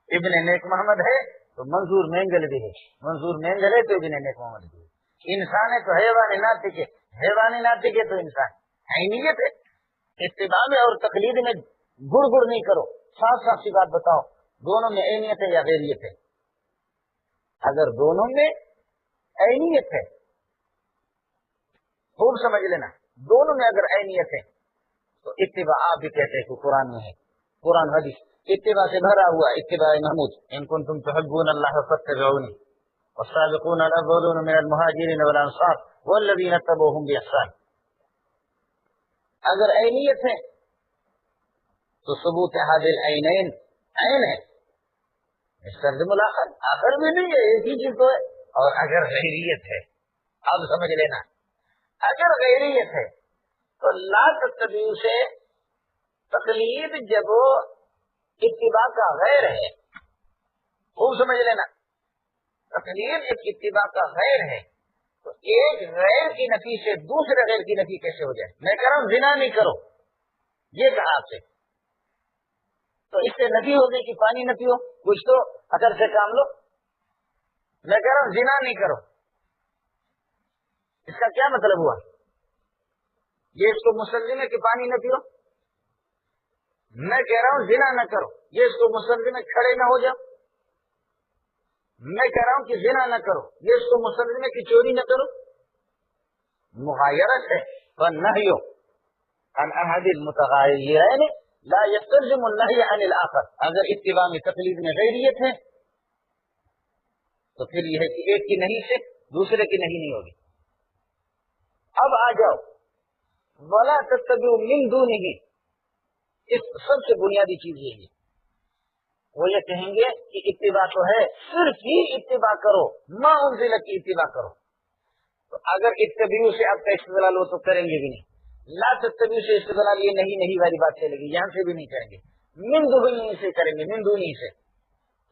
ابن نیک محمد ہے تو منظور مینگل بھی ہے، منظور مینگل ہے تو ابن نیک محمد بھی ہے. انسان ہے تو حیوان ناطق ہے، حیوان ناطق ہے تو انسان. عینیت ہے. اتباع میں اور تقلید میں گڑ گڑ نہیں کرو، صاف صاف سی بات بتاؤ دونوں میں عینیت ہے یا غیریت ہے. اگر دونوں میں عینیت ہے، خوب سمجھ لینا، دونوں میں اگر عینیت ہے تو اتباع آپ بھی کہتے ہیں کہ قرآن میں ہے، قرآن حدیث اتباع سے بھرا ہوا. اتباع محمود ان کنتم تحبون اللہ فاتبعونی والسابقون الاولون من المہاجرین والانصار والذین اتبعوهم باحسان. اگر عینیت ہے تو ثبوت احد العینین عین ہے، استلزم الاخر، آخر بھی نہیں ہے، ایک ہی چیز تو ہے. اور اگر غیریت ہے، اب سمجھ لینا، اگر غیریت ہے تو لا تتبعوا سے تقلید جب اتباع کا غیر ہے، خوب سمجھ لینا، تقلید ایک اتباع کا غیر ہے تو ایک غیر کی نفی سے دوسرے غیر کی نفی کیسے ہو جائے؟ میں کہہ رہا ہوں زنا نہیں کرو، یہ کہا آپ سے، تو اس سے نفی ہو گئی کہ پانی نہ پیو، کچھ تو اثر سے کام لو. میں کہہ رہا ہوں زنا نہیں کرو، اس کا کیا مطلب ہوا؟ یہ اس کو مسلم ہے کہ پانی نہ پیو. میں کہہ رہا ہوں زنا نہ کرو، یہ اس کو مسلم ہے کھڑے نہ ہو جاؤ. میں کہہ رہا ہوں کہ زنا نہ کرو، یہ اس کو مسلم ہے کہ چوری نہ کرو. مغایرت ہے. والنہی عن احد المتغیرین لا يستلزم النهي عن الاخر. اگر اتباع میں تقلید میں غیریت ہے تو پھر یہ ہے کہ ایک کی نہیں سے دوسرے کی نہیں ہوگی. اب آ جاؤ ولا تتبعوا من دونه، اس سب سے بنیادی چیز یہ ہے. وہ یہ کہیں گے کہ اتباع تو ہے، صرف ہی اتباع کرو، ما انزل کی اتباع کرو. تو اگر اتبعوا سے آپ کا استدلال ہو تو کریں گے بھی نہیں. لا تتبعوا سے استدلال یہ نہیں والی بات چلے گی، یہاں سے بھی نہیں کریں گے. من دونی سے کریں گے، من دونی سے.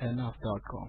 www.ahnaf.com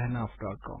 ahnaf.com।